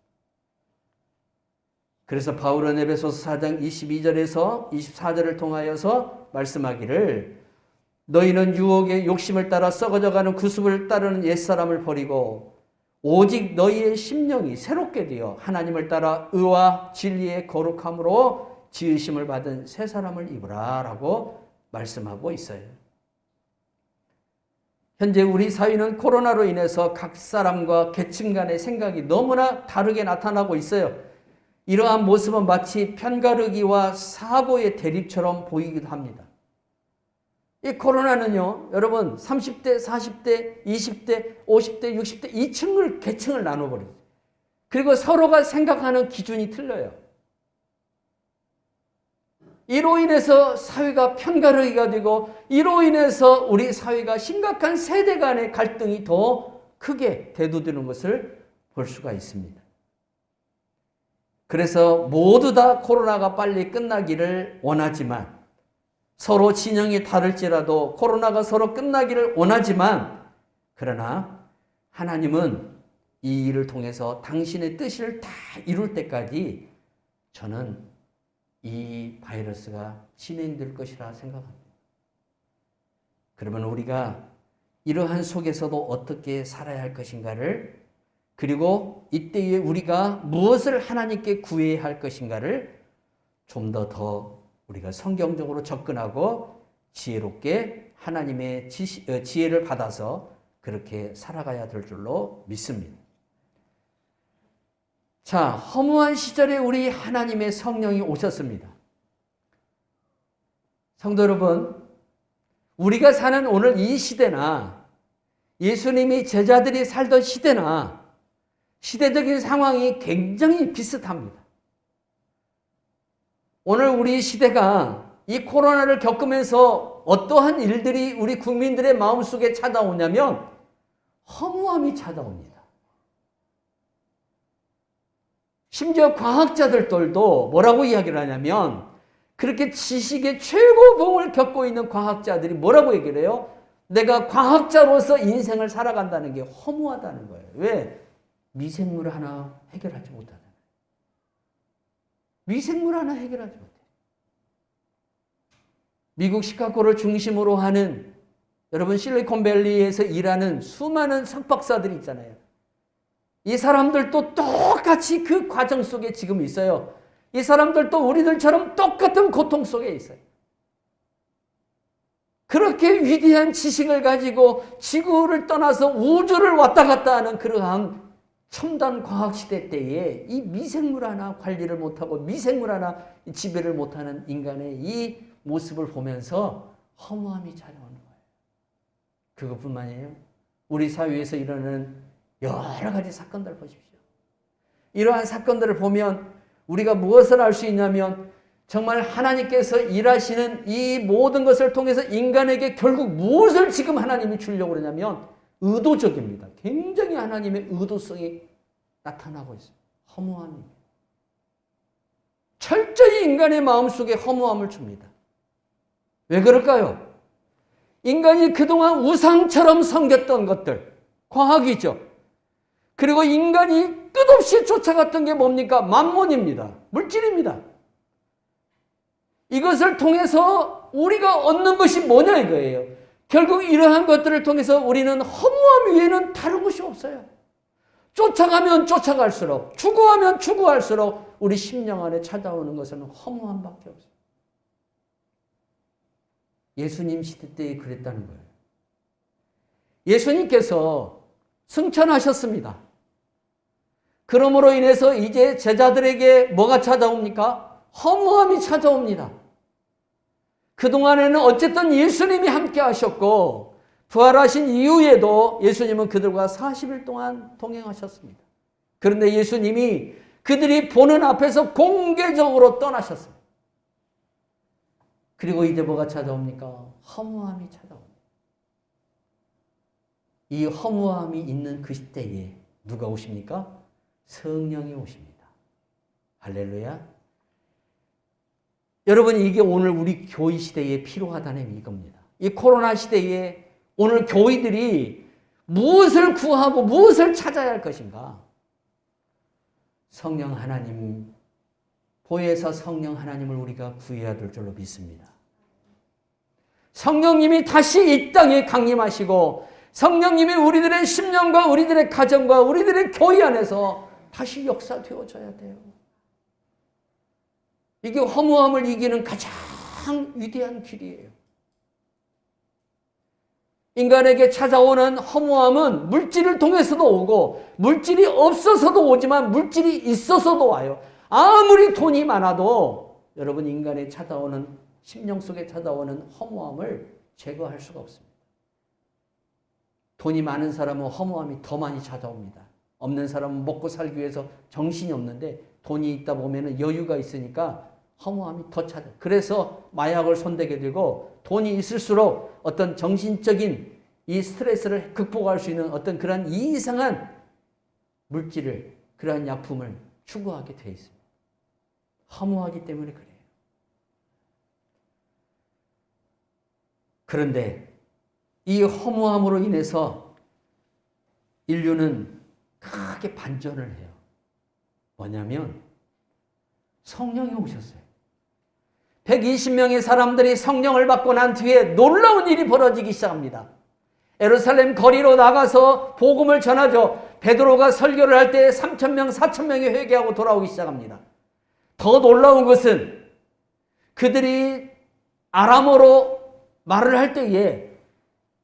그래서 바울은 에베소서 4장 22절에서 24절을 통하여서 말씀하기를 너희는 유혹의 욕심을 따라 썩어져가는 구습을 따르는 옛사람을 버리고 오직 너희의 심령이 새롭게 되어 하나님을 따라 의와 진리의 거룩함으로 지으심을 받은 새 사람을 입으라 라고 말씀하고 있어요. 현재 우리 사회는 코로나로 인해서 각 사람과 계층 간의 생각이 너무나 다르게 나타나고 있어요. 이러한 모습은 마치 편가르기와 사고의 대립처럼 보이기도 합니다. 이 코로나는요, 여러분 30대, 40대, 20대, 50대, 60대 이 계층을 나눠버려요. 그리고 서로가 생각하는 기준이 틀려요. 이로 인해서 사회가 편가르기가 되고 이로 인해서 우리 사회가 심각한 세대 간의 갈등이 더 크게 대두되는 것을 볼 수가 있습니다. 그래서 모두 다 코로나가 빨리 끝나기를 원하지만 서로 진영이 다를지라도 코로나가 서로 끝나기를 원하지만 그러나 하나님은 이 일을 통해서 당신의 뜻을 다 이룰 때까지 저는 이 바이러스가 진행될 것이라 생각합니다. 그러면 우리가 이러한 속에서도 어떻게 살아야 할 것인가를, 그리고 이때에 우리가 무엇을 하나님께 구해야 할 것인가를 좀 더 우리가 성경적으로 접근하고 지혜롭게 하나님의 지혜를 받아서 그렇게 살아가야 될 줄로 믿습니다. 자, 허무한 시절에 우리 하나님의 성령이 오셨습니다. 성도 여러분, 우리가 사는 오늘 이 시대나 예수님이 제자들이 살던 시대나 시대적인 상황이 굉장히 비슷합니다. 오늘 우리 시대가 이 코로나를 겪으면서 어떠한 일들이 우리 국민들의 마음속에 찾아오냐면 허무함이 찾아옵니다. 심지어 과학자들도 뭐라고 이야기를 하냐면 그렇게 지식의 최고봉을 겪고 있는 과학자들이 뭐라고 얘기를 해요? 내가 과학자로서 인생을 살아간다는 게 허무하다는 거예요. 왜? 미생물 하나 해결하지 못하잖아요. 미생물 하나 해결하지 못해요. 미국 시카고를 중심으로 하는 여러분 실리콘밸리에서 일하는 수많은 석박사들이 있잖아요. 이 사람들도 똑같이 그 과정 속에 지금 있어요. 이 사람들도 우리들처럼 똑같은 고통 속에 있어요. 그렇게 위대한 지식을 가지고 지구를 떠나서 우주를 왔다 갔다 하는 그러한 첨단 과학시대 때에 이 미생물 하나 관리를 못하고 미생물 하나 지배를 못하는 인간의 이 모습을 보면서 허무함이 찾아오는 거예요. 그것뿐만이에요. 우리 사회에서 일어나는 여러 가지 사건들 보십시오. 이러한 사건들을 보면 우리가 무엇을 알 수 있냐면 정말 하나님께서 일하시는 이 모든 것을 통해서 인간에게 결국 무엇을 지금 하나님이 주려고 그러냐면 의도적입니다. 굉장히 하나님의 의도성이 나타나고 있어요. 허무함이. 철저히 인간의 마음속에 허무함을 줍니다. 왜 그럴까요? 인간이 그동안 우상처럼 섬겼던 것들, 과학이죠. 그리고 인간이 끝없이 쫓아갔던 게 뭡니까? 만몬입니다. 물질입니다. 이것을 통해서 우리가 얻는 것이 뭐냐 이거예요. 결국 이러한 것들을 통해서 우리는 허무함 외에는 다른 것이 없어요. 쫓아가면 쫓아갈수록, 추구하면 추구할수록 우리 심령 안에 찾아오는 것은 허무함밖에 없어요. 예수님 시대 때 그랬다는 거예요. 예수님께서 승천하셨습니다. 그러므로 인해서 이제 제자들에게 뭐가 찾아옵니까? 허무함이 찾아옵니다. 그동안에는 어쨌든 예수님이 함께 하셨고 부활하신 이후에도 예수님은 그들과 40일 동안 동행하셨습니다. 그런데 예수님이 그들이 보는 앞에서 공개적으로 떠나셨습니다. 그리고 이제 뭐가 찾아옵니까? 허무함이 찾아옵니다. 이 허무함이 있는 그 시대에 누가 오십니까? 성령이 오십니다. 할렐루야. 여러분 이게 오늘 우리 교회 시대에 필요하다는 이겁니다. 이 코로나 시대에 오늘 교회들이 무엇을 구하고 무엇을 찾아야 할 것인가? 성령 하나님, 보혜사 성령 하나님을 우리가 구해야 될 줄로 믿습니다. 성령님이 다시 이 땅에 강림하시고 성령님이 우리들의 심령과 우리들의 가정과 우리들의 교회 안에서 다시 역사되어져야 돼요. 이게 허무함을 이기는 가장 위대한 길이에요. 인간에게 찾아오는 허무함은 물질을 통해서도 오고 물질이 없어서도 오지만 물질이 있어서도 와요. 아무리 돈이 많아도 여러분 인간에 찾아오는 심령 속에 찾아오는 허무함을 제거할 수가 없습니다. 돈이 많은 사람은 허무함이 더 많이 찾아옵니다. 없는 사람은 먹고 살기 위해서 정신이 없는데 돈이 있다 보면 여유가 있으니까 허무함이 더 찾아. 그래서 마약을 손대게 되고 돈이 있을수록 어떤 정신적인 이 스트레스를 극복할 수 있는 어떤 그런 이상한 물질을, 그러한 약품을 추구하게 되어 있습니다. 허무하기 때문에 그래요. 그런데 이 허무함으로 인해서 인류는 크게 반전을 해요. 뭐냐면 성령이 오셨어요. 120명의 사람들이 성령을 받고 난 뒤에 놀라운 일이 벌어지기 시작합니다. 예루살렘 거리로 나가서 복음을 전하죠. 베드로가 설교를 할 때 3,000명, 4,000명이 회개하고 돌아오기 시작합니다. 더 놀라운 것은 그들이 아람어로 말을 할 때에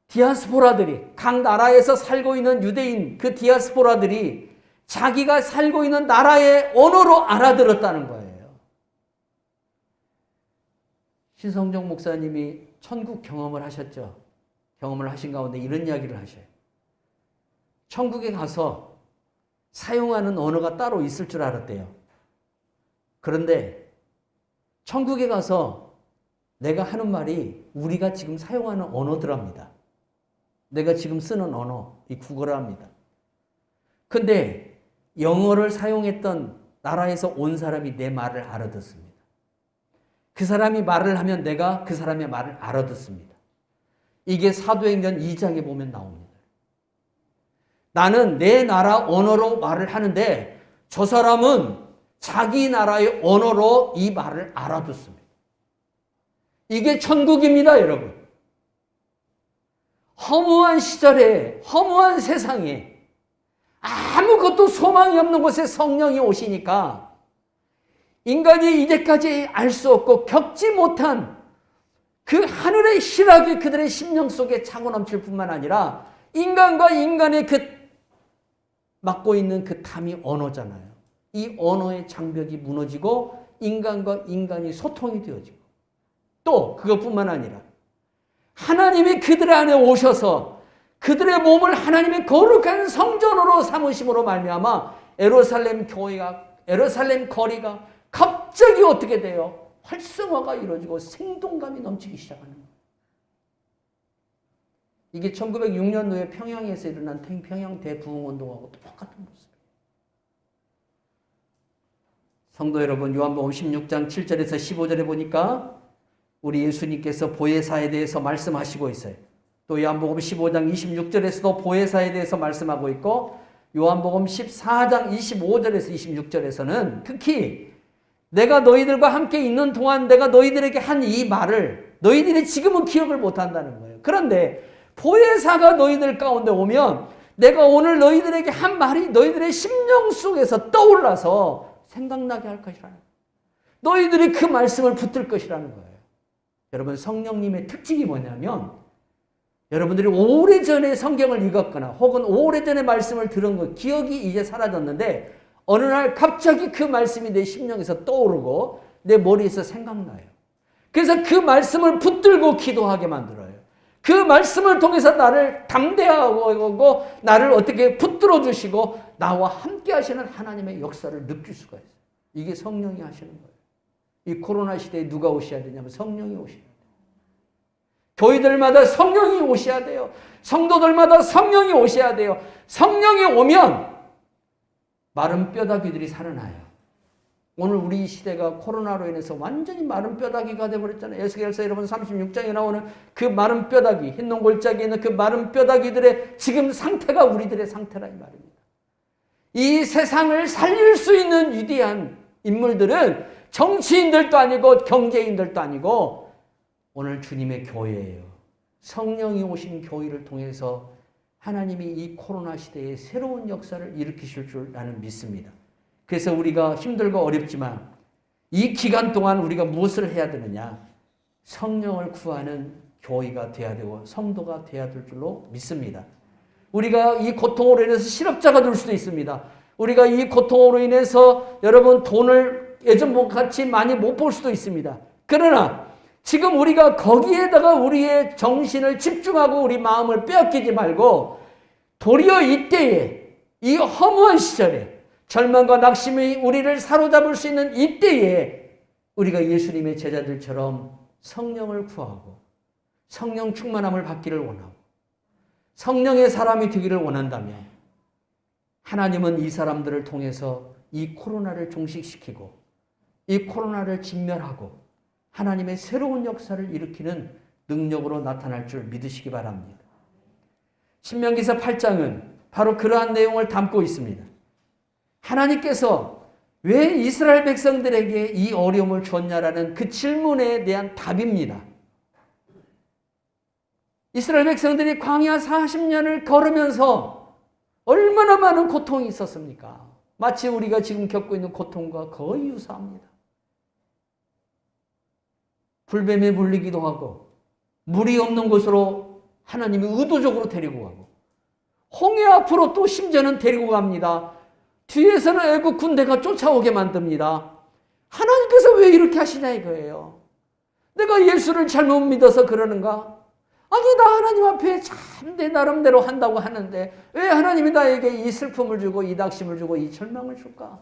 디아스포라들이, 각 나라에서 살고 있는 유대인 그 디아스포라들이 자기가 살고 있는 나라의 언어로 알아들었다는 거예요. 신성정 목사님이 천국 경험을 하셨죠. 경험을 하신 가운데 이런 이야기를 하셔요. 천국에 가서 사용하는 언어가 따로 있을 줄 알았대요. 그런데 천국에 가서 내가 하는 말이 우리가 지금 사용하는 언어들합니다. 내가 지금 쓰는 언어, 이 국어랍니다. 근데 영어를 사용했던 나라에서 온 사람이 내 말을 알아듣습니다. 그 사람이 말을 하면 내가 그 사람의 말을 알아듣습니다. 이게 사도행전 2장에 보면 나옵니다. 나는 내 나라 언어로 말을 하는데 저 사람은 자기 나라의 언어로 이 말을 알아듣습니다. 이게 천국입니다, 여러분. 허무한 시절에, 허무한 세상에 아무것도 소망이 없는 곳에 성령이 오시니까 인간이 이제까지 알 수 없고 겪지 못한 그 하늘의 희락이 그들의 심령 속에 차고 넘칠 뿐만 아니라 인간과 인간의 그 맡고 있는 그 담이 언어잖아요. 이 언어의 장벽이 무너지고 인간과 인간이 소통이 되어지고 또 그것뿐만 아니라 하나님이 그들 안에 오셔서 그들의 몸을 하나님의 거룩한 성전으로 삼으심으로 말미암아 예루살렘 교회가 예루살렘 거리가 갑자기 어떻게 돼요? 활성화가 이루어지고 생동감이 넘치기 시작하는 거예요. 이게 1906년도에 평양에서 일어난 평양 대부흥운동하고 똑같은 모습이에요. 성도 여러분, 요한복음 16장 7절에서 15절에 보니까 우리 예수님께서 보혜사에 대해서 말씀하시고 있어요. 또 요한복음 15장 26절에서도 보혜사에 대해서 말씀하고 있고 요한복음 14장 25절에서 26절에서는 특히 내가 너희들과 함께 있는 동안 내가 너희들에게 한 이 말을 너희들이 지금은 기억을 못한다는 거예요. 그런데 보혜사가 너희들 가운데 오면 내가 오늘 너희들에게 한 말이 너희들의 심령 속에서 떠올라서 생각나게 할 것이라는 거예요. 너희들이 그 말씀을 붙들 것이라는 거예요. 여러분, 성령님의 특징이 뭐냐면 여러분들이 오래전에 성경을 읽었거나 혹은 오래전에 말씀을 들은 것 기억이 이제 사라졌는데 어느 날 갑자기 그 말씀이 내 심령에서 떠오르고 내 머리에서 생각나요. 그래서 그 말씀을 붙들고 기도하게 만들어요. 그 말씀을 통해서 나를 담대하고 나를 어떻게 붙들어 주시고 나와 함께 하시는 하나님의 역사를 느낄 수가 있어요. 이게 성령이 하시는 거예요. 이 코로나 시대에 누가 오셔야 되냐면 성령이 오셔야 돼요. 교회들마다 성령이 오셔야 돼요. 성도들마다 성령이 오셔야 돼요. 성령이 오면 마른 뼈다귀들이 살아나요. 오늘 우리 시대가 코로나로 인해서 완전히 마른 뼈다귀가 되어버렸잖아요. 에스겔서 여러분 36장에 나오는 그 마른 뼈다귀, 흰 골짜기에 있는 그 마른 뼈다귀들의 지금 상태가 우리들의 상태라 이 말입니다. 이 세상을 살릴 수 있는 위대한 인물들은 정치인들도 아니고 경제인들도 아니고 오늘 주님의 교회예요. 성령이 오신 교회를 통해서 하나님이 이 코로나 시대에 새로운 역사를 일으키실 줄 나는 믿습니다. 그래서 우리가 힘들고 어렵지만 이 기간 동안 우리가 무엇을 해야 되느냐? 성령을 구하는 교회가 돼야 되고 성도가 돼야 될 줄로 믿습니다. 우리가 이 고통으로 인해서 실업자가 될 수도 있습니다. 우리가 이 고통으로 인해서 여러분 돈을 예전 같이 많이 못 벌 수도 있습니다. 그러나 지금 우리가 거기에다가 우리의 정신을 집중하고 우리 마음을 빼앗기지 말고 도리어 이때에 이 허무한 시절에 절망과 낙심이 우리를 사로잡을 수 있는 이때에 우리가 예수님의 제자들처럼 성령을 구하고 성령 충만함을 받기를 원하고 성령의 사람이 되기를 원한다면 하나님은 이 사람들을 통해서 이 코로나를 종식시키고 이 코로나를 진멸하고 하나님의 새로운 역사를 일으키는 능력으로 나타날 줄 믿으시기 바랍니다. 신명기서 8장은 바로 그러한 내용을 담고 있습니다. 하나님께서 왜 이스라엘 백성들에게 이 어려움을 줬냐라는 그 질문에 대한 답입니다. 이스라엘 백성들이 광야 40년을 걸으면서 얼마나 많은 고통이 있었습니까? 마치 우리가 지금 겪고 있는 고통과 거의 유사합니다. 불뱀에 물리기도 하고 물이 없는 곳으로 하나님이 의도적으로 데리고 가고 홍해 앞으로 또 심지어는 데리고 갑니다. 뒤에서는 애국 군대가 쫓아오게 만듭니다. 하나님께서 왜 이렇게 하시냐 이거예요. 내가 예수를 잘못 믿어서 그러는가? 아니 나 하나님 앞에 참 내 나름대로 한다고 하는데 왜 하나님이 나에게 이 슬픔을 주고 이 낙심을 주고 이 절망을 줄까?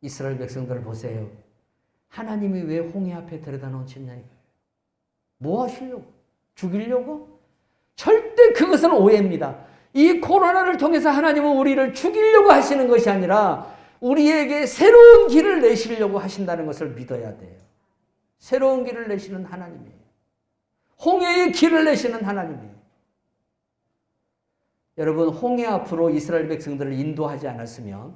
이스라엘 백성들을 보세요. 하나님이 왜 홍해 앞에 데려다 놓으셨냐 이거예요. 뭐 하시려고? 죽이려고? 절대 그것은 오해입니다. 이 코로나를 통해서 하나님은 우리를 죽이려고 하시는 것이 아니라 우리에게 새로운 길을 내시려고 하신다는 것을 믿어야 돼요. 새로운 길을 내시는 하나님이에요. 홍해의 길을 내시는 하나님이에요. 여러분, 홍해 앞으로 이스라엘 백성들을 인도하지 않았으면,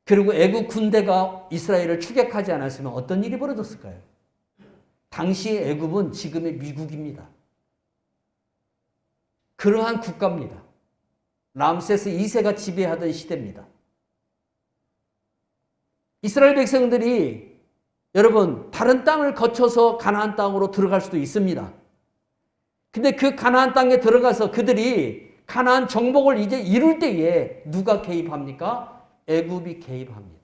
그리고 애국 군대가 이스라엘을 추격하지 않았으면 어떤 일이 벌어졌을까요? 당시 애굽은 지금의 미국입니다. 그러한 국가입니다. 람세스 2세가 지배하던 시대입니다. 이스라엘 백성들이 여러분 다른 땅을 거쳐서 가나안 땅으로 들어갈 수도 있습니다. 근데 그 가나안 땅에 들어가서 그들이 가나안 정복을 이제 이룰 때에 누가 개입합니까? 애굽이 개입합니다.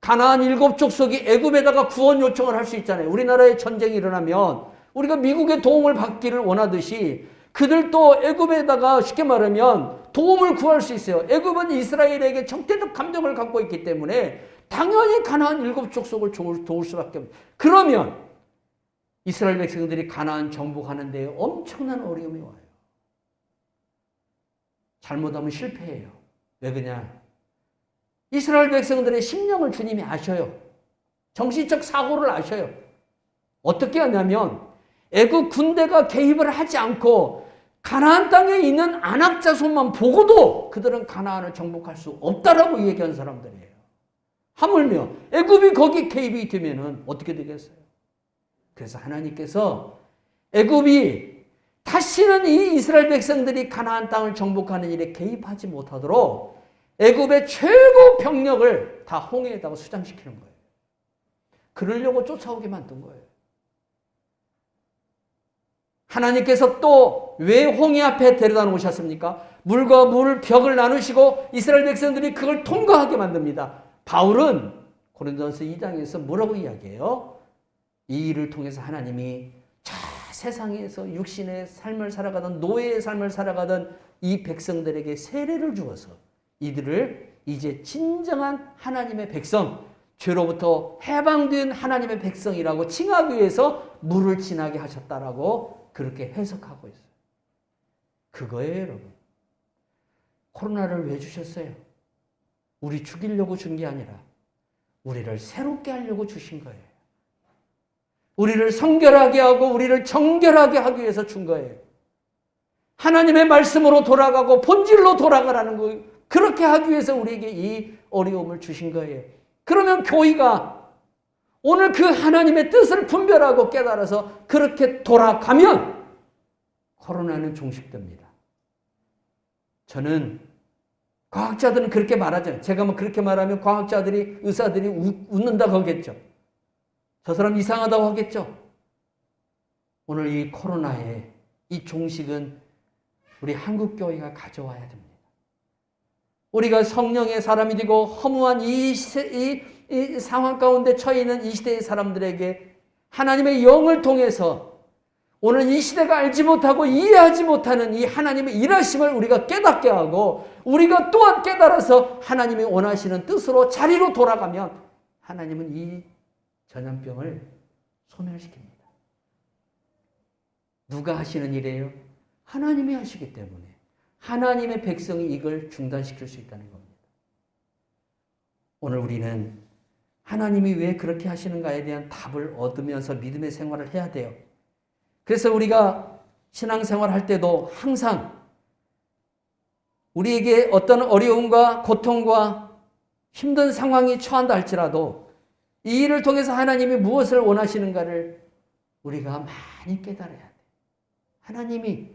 가나안 7족속이 애굽에다가 구원 요청을 할 수 있잖아요. 우리나라에 전쟁이 일어나면 우리가 미국의 도움을 받기를 원하듯이 그들도 애굽에다가 쉽게 말하면 도움을 구할 수 있어요. 애굽은 이스라엘에게 적대적 감정을 갖고 있기 때문에 당연히 가나안 7족속을 도울 수밖에 없어요. 그러면 이스라엘 백성들이 가나안 정복하는 데 엄청난 어려움이 와요. 잘못하면 실패해요. 왜 그러냐? 이스라엘 백성들의 심령을 주님이 아셔요. 정신적 사고를 아셔요. 어떻게 하냐면 애굽 군대가 개입을 하지 않고 가나안 땅에 있는 아낙 자손만 보고도 그들은 가나안을 정복할 수 없다라고 얘기한 사람들이에요. 하물며 애굽이 거기 개입이 되면은 어떻게 되겠어요? 그래서 하나님께서 애굽이 다시는 이 이스라엘 백성들이 가나안 땅을 정복하는 일에 개입하지 못하도록 애굽의 최고 병력을 다 홍해에다가 수장시키는 거예요. 그러려고 쫓아오게 만든 거예요. 하나님께서 또 왜 홍해 앞에 데려다 놓으셨습니까? 물과 물 벽을 나누시고 이스라엘 백성들이 그걸 통과하게 만듭니다. 바울은 고린도전서 2장에서 뭐라고 이야기해요? 이 일을 통해서 하나님이 저 세상에서 육신의 삶을 살아가던 노예의 삶을 살아가던 이 백성들에게 세례를 주어서 이들을 이제 진정한 하나님의 백성, 죄로부터 해방된 하나님의 백성이라고 칭하기 위해서 물을 지나게 하셨다라고 그렇게 해석하고 있어요. 그거예요, 여러분. 코로나를 왜 주셨어요? 우리 죽이려고 준 게 아니라 우리를 새롭게 하려고 주신 거예요. 우리를 성결하게 하고 우리를 정결하게 하기 위해서 준 거예요. 하나님의 말씀으로 돌아가고 본질로 돌아가라는 거, 그렇게 하기 위해서 우리에게 이 어려움을 주신 거예요. 그러면 교회가 오늘 그 하나님의 뜻을 분별하고 깨달아서 그렇게 돌아가면 코로나는 종식됩니다. 저는 과학자들은 그렇게 말하죠. 제가 뭐 그렇게 말하면 과학자들이, 의사들이 웃는다고 하겠죠. 저 사람 이상하다고 하겠죠. 오늘 이 코로나의 이 종식은 우리 한국교회가 가져와야 됩니다. 우리가 성령의 사람이 되고 허무한 이 상황 가운데 처해 있는 이 시대의 사람들에게 하나님의 영을 통해서 오늘 이 시대가 알지 못하고 이해하지 못하는 이 하나님의 일하심을 우리가 깨닫게 하고 우리가 또한 깨달아서 하나님이 원하시는 뜻으로 자리로 돌아가면 하나님은 이 전염병을 소멸시킵니다. 누가 하시는 일이에요? 하나님이 하시기 때문에 하나님의 백성이 이걸 중단시킬 수 있다는 겁니다. 오늘 우리는 하나님이 왜 그렇게 하시는가에 대한 답을 얻으면서 믿음의 생활을 해야 돼요. 그래서 우리가 신앙생활 할 때도 항상 우리에게 어떤 어려움과 고통과 힘든 상황이 처한다 할지라도 이 일을 통해서 하나님이 무엇을 원하시는가를 우리가 많이 깨달아야 돼요. 하나님이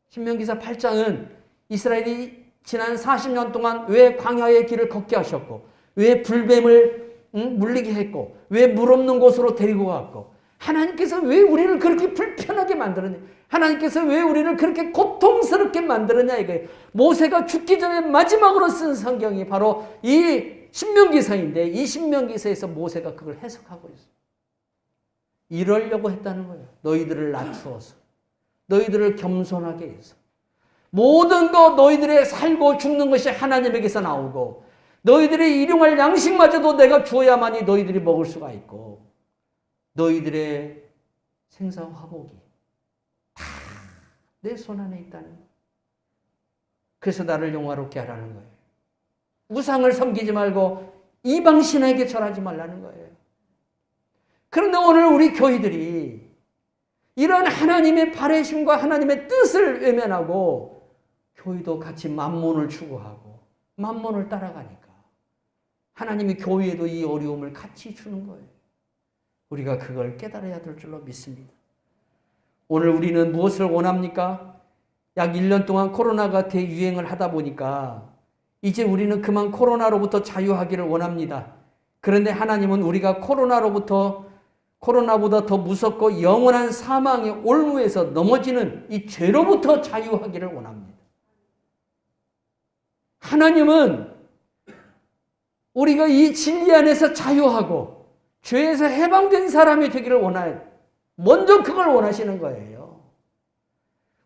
신명기사 8장은 이스라엘이 지난 40년 동안 왜 광야의 길을 걷게 하셨고 왜 불뱀을 물리게 했고 왜 물 없는 곳으로 데리고 갔고 하나님께서 왜 우리를 그렇게 불편하게 만들었냐, 하나님께서 왜 우리를 그렇게 고통스럽게 만들었냐 이거예요. 모세가 죽기 전에 마지막으로 쓴 성경이 바로 이 신명기서인데 이 신명기서에서 모세가 그걸 해석하고 있어요. 이러려고 했다는 거예요. 너희들을 낮추어서 너희들을 겸손하게 해서 모든 것 너희들의 살고 죽는 것이 하나님에게서 나오고 너희들이 일용할 양식마저도 내가 주어야만이 너희들이 먹을 수가 있고 너희들의 생사 화복이 다 내 손 안에 있다는 거예요. 그래서 나를 영화롭게 하라는 거예요. 우상을 섬기지 말고 이방신에게 절하지 말라는 거예요. 그런데 오늘 우리 교회들이 이런 하나님의 바라심과 하나님의 뜻을 외면하고 교회도 같이 만몬을 추구하고 만몬을 따라가니까 하나님이 교회에도 이 어려움을 같이 주는 거예요. 우리가 그걸 깨달아야 될 줄로 믿습니다. 오늘 우리는 무엇을 원합니까? 약 1년 동안 코로나가 대유행을 하다 보니까 이제 우리는 그만 코로나로부터 자유하기를 원합니다. 그런데 하나님은 우리가 코로나보다 더 무섭고 영원한 사망의 올무에서 넘어지는 이 죄로부터 자유하기를 원합니다. 하나님은 우리가 이 진리 안에서 자유하고 죄에서 해방된 사람이 되기를 원해요. 먼저 그걸 원하시는 거예요.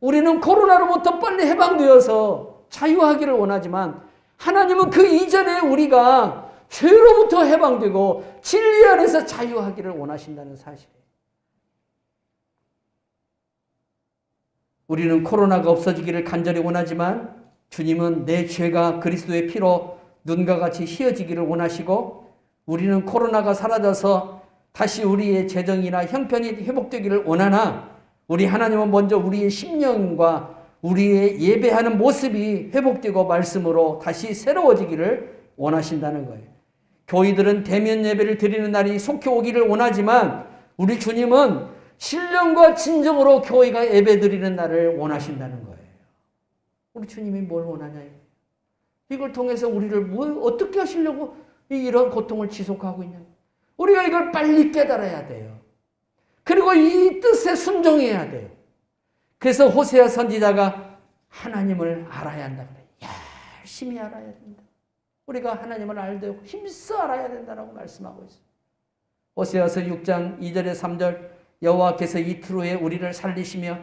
우리는 코로나로부터 빨리 해방되어서 자유하기를 원하지만 하나님은 그 이전에 우리가 죄로부터 해방되고 진리 안에서 자유하기를 원하신다는 사실이에요. 우리는 코로나가 없어지기를 간절히 원하지만 주님은 내 죄가 그리스도의 피로 눈과 같이 휘어지기를 원하시고 우리는 코로나가 사라져서 다시 우리의 재정이나 형편이 회복되기를 원하나 우리 하나님은 먼저 우리의 심령과 우리의 예배하는 모습이 회복되고 말씀으로 다시 새로워지기를 원하신다는 거예요. 교회들은 대면 예배를 드리는 날이 속히 오기를 원하지만 우리 주님은 신령과 진정으로 교회가 예배 드리는 날을 원하신다는 거예요. 우리 주님이 뭘 원하냐? 이걸 통해서 우리를 어떻게 하시려고 이런 고통을 지속하고 있냐? 우리가 이걸 빨리 깨달아야 돼요. 그리고 이 뜻에 순종해야 돼요. 그래서 호세아 선지자가 하나님을 알아야 한다 그래요. 열심히 알아야 된다. 우리가 하나님을 알되 힘써 알아야 된다라고 말씀하고 있어요. 호세아서 6장 2절에 3절 여호와께서 이틀 후에 우리를 살리시며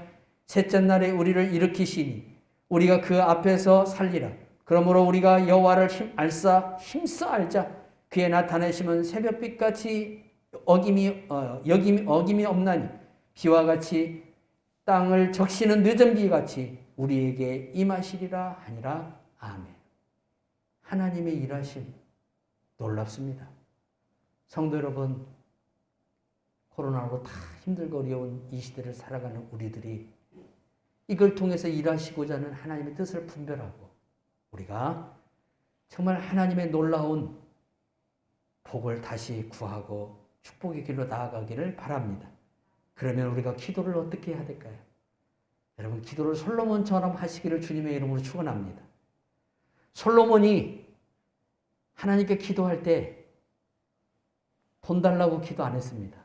셋째 날에 우리를 일으키시니 우리가 그 앞에서 살리라. 그러므로 우리가 여호와를 힘써 알자. 그의 나타내심은 새벽빛같이 어김이 없나니 비와 같이 땅을 적시는 늦은 비같이 우리에게 임하시리라 하니라. 아멘. 하나님의 일하심 놀랍습니다. 성도 여러분, 코로나로 다 힘들고 어려운 이 시대를 살아가는 우리들이 이걸 통해서 일하시고자 하는 하나님의 뜻을 분별하고 우리가 정말 하나님의 놀라운 복을 다시 구하고 축복의 길로 나아가기를 바랍니다. 그러면 우리가 기도를 어떻게 해야 될까요? 여러분, 기도를 솔로몬처럼 하시기를 주님의 이름으로 축원합니다. 솔로몬이 하나님께 기도할 때 돈 달라고 기도 안 했습니다.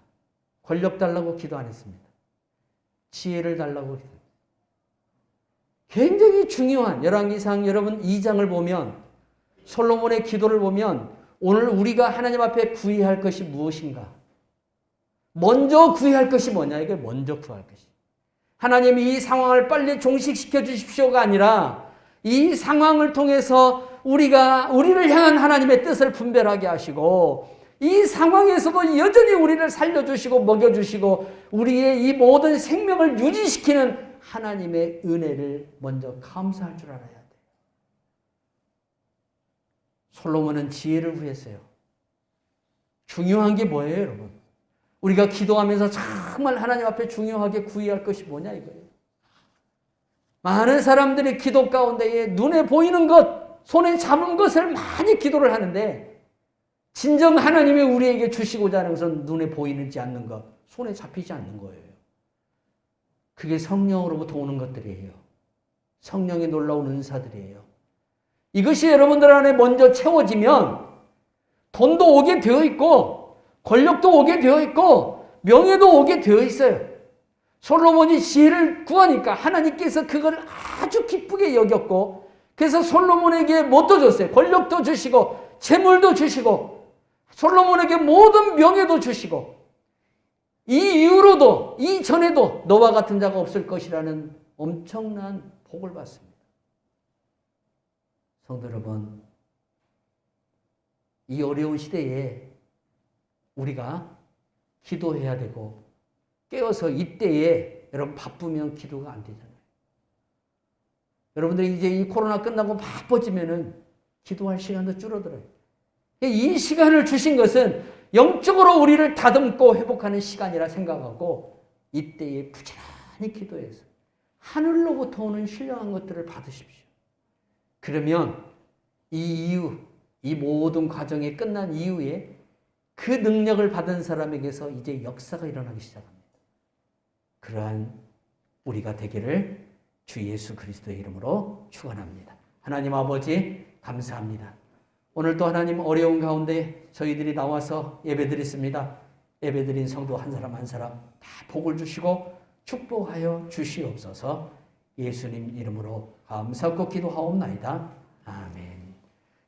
권력 달라고 기도 안 했습니다. 지혜를 달라고 했습니다. 굉장히 중요한 열왕기상 여러분 2장을 보면 솔로몬의 기도를 보면 오늘 우리가 하나님 앞에 구해야 할 것이 무엇인가? 먼저 구해야 할 것이 뭐냐? 이게 먼저 구할 것이. 하나님이 이 상황을 빨리 종식시켜 주십시오가 아니라 이 상황을 통해서 우리를 향한 하나님의 뜻을 분별하게 하시고 이 상황에서도 여전히 우리를 살려주시고 먹여주시고 우리의 이 모든 생명을 유지시키는 하나님의 은혜를 먼저 감사할 줄 알아야 돼요. 솔로몬은 지혜를 구했어요. 중요한 게 뭐예요, 여러분? 우리가 기도하면서 정말 하나님 앞에 중요하게 구해야 할 것이 뭐냐 이거예요. 많은 사람들이 기도 가운데에 눈에 보이는 것, 손에 잡은 것을 많이 기도를 하는데 진정 하나님이 우리에게 주시고자 하는 것은 눈에 보이지 않는 것, 손에 잡히지 않는 거예요. 그게 성령으로부터 오는 것들이에요. 성령의 놀라운 은사들이에요. 이것이 여러분들 안에 먼저 채워지면 돈도 오게 되어 있고 권력도 오게 되어 있고 명예도 오게 되어 있어요. 솔로몬이 지혜를 구하니까 하나님께서 그걸 아주 기쁘게 여겼고 그래서 솔로몬에게 뭣도 줬어요. 권력도 주시고 재물도 주시고 솔로몬에게 모든 명예도 주시고 이 이후로도 이전에도 너와 같은 자가 없을 것이라는 엄청난 복을 받습니다. 성도 여러분, 이 어려운 시대에 우리가 기도해야 되고 깨어서 이때에 여러분 바쁘면 기도가 안 되잖아요. 여러분들이 이제 이 코로나 끝나고 바빠지면은 기도할 시간도 줄어들어요. 이 시간을 주신 것은 영적으로 우리를 다듬고 회복하는 시간이라 생각하고 이때에 부지런히 기도해서 하늘로부터 오는 신령한 것들을 받으십시오. 그러면 이 이후, 이 모든 과정이 끝난 이후에 그 능력을 받은 사람에게서 이제 역사가 일어나기 시작합니다. 그러한 우리가 되기를 주 예수 그리스도의 이름으로 축원합니다. 하나님 아버지 감사합니다. 오늘 또 하나님 어려운 가운데 저희들이 나와서 예배드렸습니다. 예배드린 성도 한 사람 한 사람 다 복을 주시고 축복하여 주시옵소서. 예수님 이름으로 감사하고 기도하옵나이다. 아멘.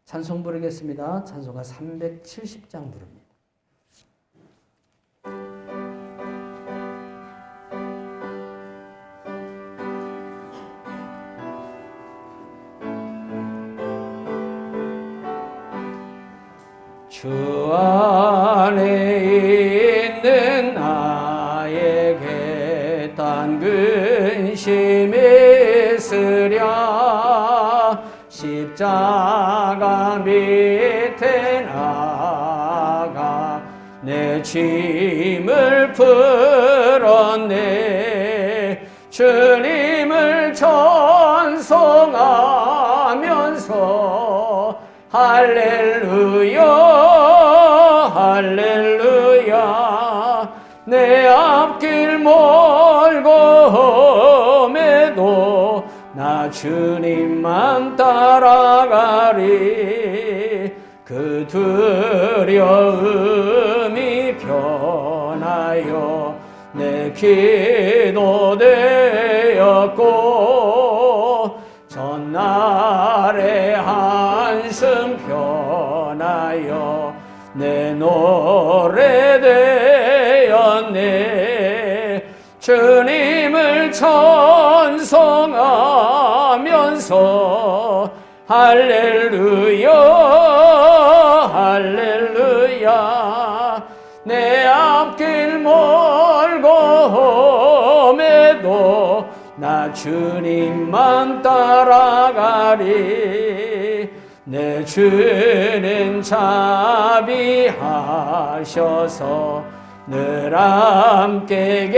찬송 부르겠습니다. 찬송가 370장 부릅니다. 주 안에 있는 나에게 단 근심이 있으랴 십자가 밑에 나가 내 짐을 풀었네. 주님을 찬송하면서 할렐루야 할렐루야 내 앞길 멀고 험해도 나 주님만 따라가리. 그 두려움이 변하여 내 기도 되었고 전날의 한숨 변하여 내 노래 되었네. 주님을 찬송하면서 할렐루야 할렐루야 내 앞길 멀고 험해도 나 주님만 따라가리. 내 주는 자비하셔서 늘 함께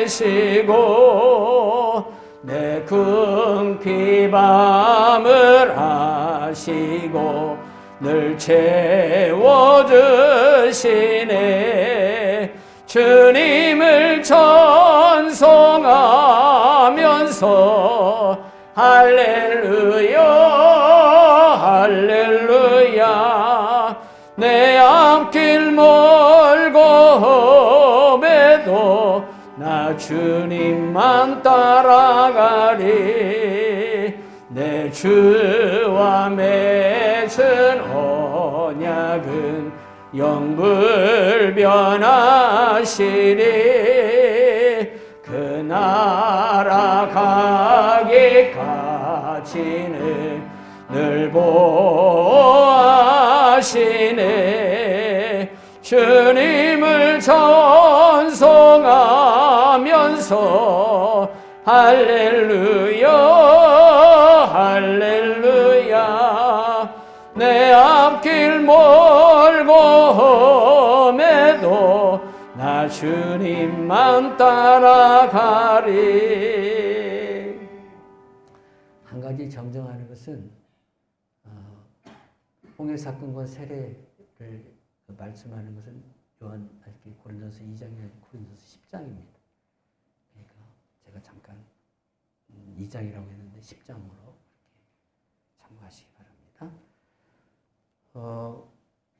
계시고 내 궁핍 밤을 아시고 늘 채워주시네. 주님을 찬송하면서 할렐루야 할렐루야 내 앞길 멀고 험해도 나 주님만 따라가리. 내 주와 맺은 언약은 영불변하시리. 그 나라 가기까지는 늘 보호하시네. 주님을 찬송하면서 할렐루야 할렐루야 내 앞길 멀고 험해도 나 주님만 따라가리. 한 가지 정정하는 것은 홍해 사건과 세례를 말씀하는 것은 요한 고린도서 2장이 아니고 고린도서 10장입니다. 그러니까 제가 잠깐 2장이라고 했는데 10장으로 참고하시기 바랍니다.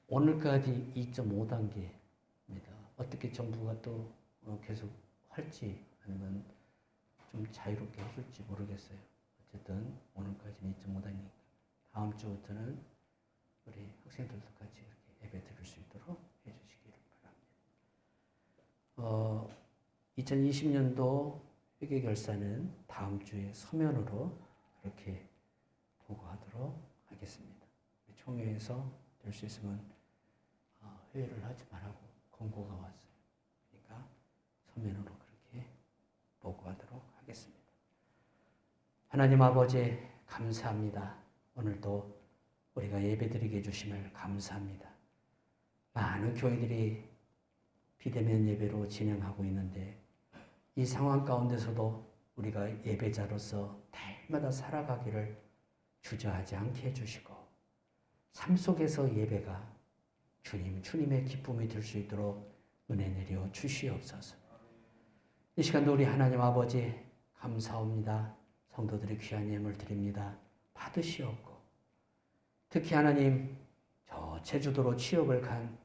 오늘까지 2.5단계입니다. 어떻게 정부가 또 계속 할지 아니면 좀 자유롭게 해줄지 모르겠어요. 어쨌든 오늘까지는 2.5단계니까 다음 주부터는 우리 학생들도 같이 이렇게 예배 드릴 수 있도록 해주시기를 바랍니다. 2020년도 회계결산은 다음 주에 서면으로 이렇게 보고하도록 하겠습니다. 총회에서 될 수 있으면 회의를 하지 말라고 권고가 왔어요. 그러니까 서면으로 그렇게 보고하도록 하겠습니다. 하나님 아버지 감사합니다. 오늘도 우리가 예배드리게 해주심을 감사합니다. 많은 교회들이 비대면 예배로 진행하고 있는데 이 상황 가운데서도 우리가 예배자로서 날마다 살아가기를 주저하지 않게 해주시고 삶 속에서 예배가 주님의 기쁨이 될 수 있도록 은혜 내려 주시옵소서. 이 시간도 우리 하나님 아버지 감사합니다. 성도들의 귀한 예물 드립니다. 받으시옵고 특히 하나님 저 제주도로 취업을 간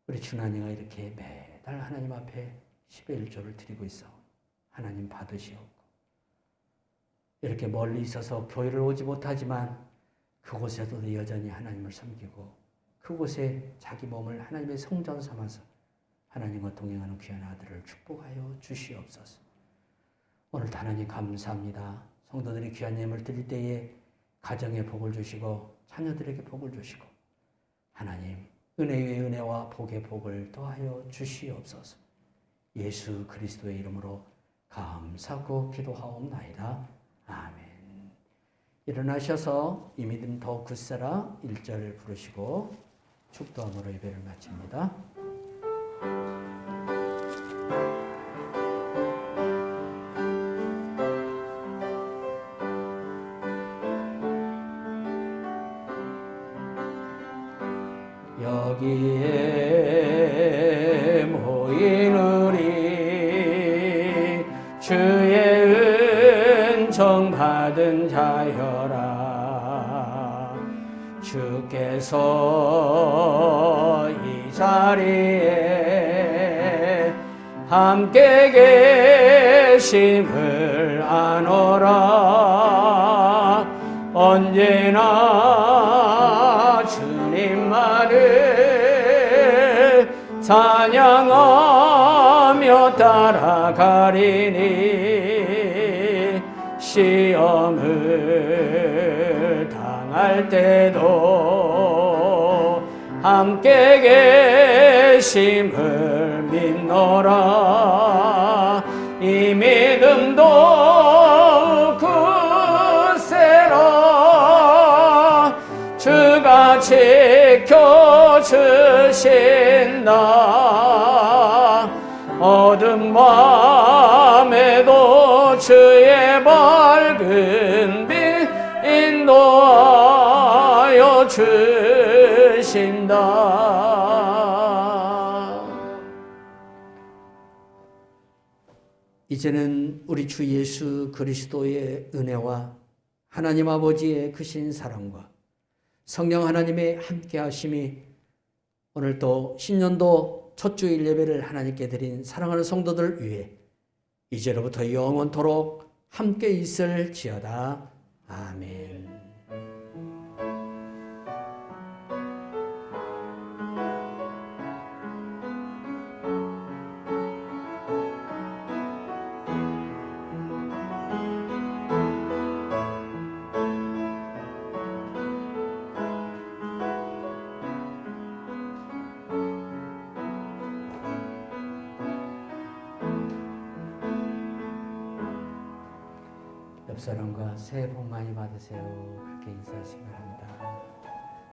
우리 준하니가 이렇게 매달 하나님 앞에 10의 1조를 드리고 있어. 하나님 받으시옵고 이렇게 멀리 있어서 교회를 오지 못하지만 그곳에서도 여전히 하나님을 섬기고 그곳에 자기 몸을 하나님의 성전 삼아서 하나님과 동행하는 귀한 아들을 축복하여 주시옵소서. 오늘도 하나님 감사합니다. 성도들이 귀한 예물 드릴 때에 가정에 복을 주시고 자녀들에게 복을 주시고 하나님 은혜 위에 은혜와 복의 복을 더하여 주시옵소서. 예수 그리스도의 이름으로 감사하고 기도하옵나이다. 아멘. 일어나셔서 이 믿음 더 굳세라 1절 부르시고 축도함으로 예배를 마칩니다. 여기에 모인 우리 주의 은총 받은 자여라. 주께서 이 자리에 함께 계심을 아노라. 언제나 주님만을 찬양하며 따라가리니 시험을 당할 때도 함께 계심을 믿노라. 이 믿음도 굳세라. 주가 지켜주신다. 어두운 밤에도 주의 밝은 빛 인도하여 주신다. 이제는 우리 주 예수 그리스도의 은혜와 하나님 아버지의 크신 사랑과 성령 하나님의 함께 하심이 오늘 또 신년도 첫 주일 예배를 하나님께 드린 사랑하는 성도들 위해 이제로부터 영원토록 함께 있을지어다. 아멘. 옆 사람과 새해 복 많이 받으세요. 그렇게 인사하시기 바랍니다.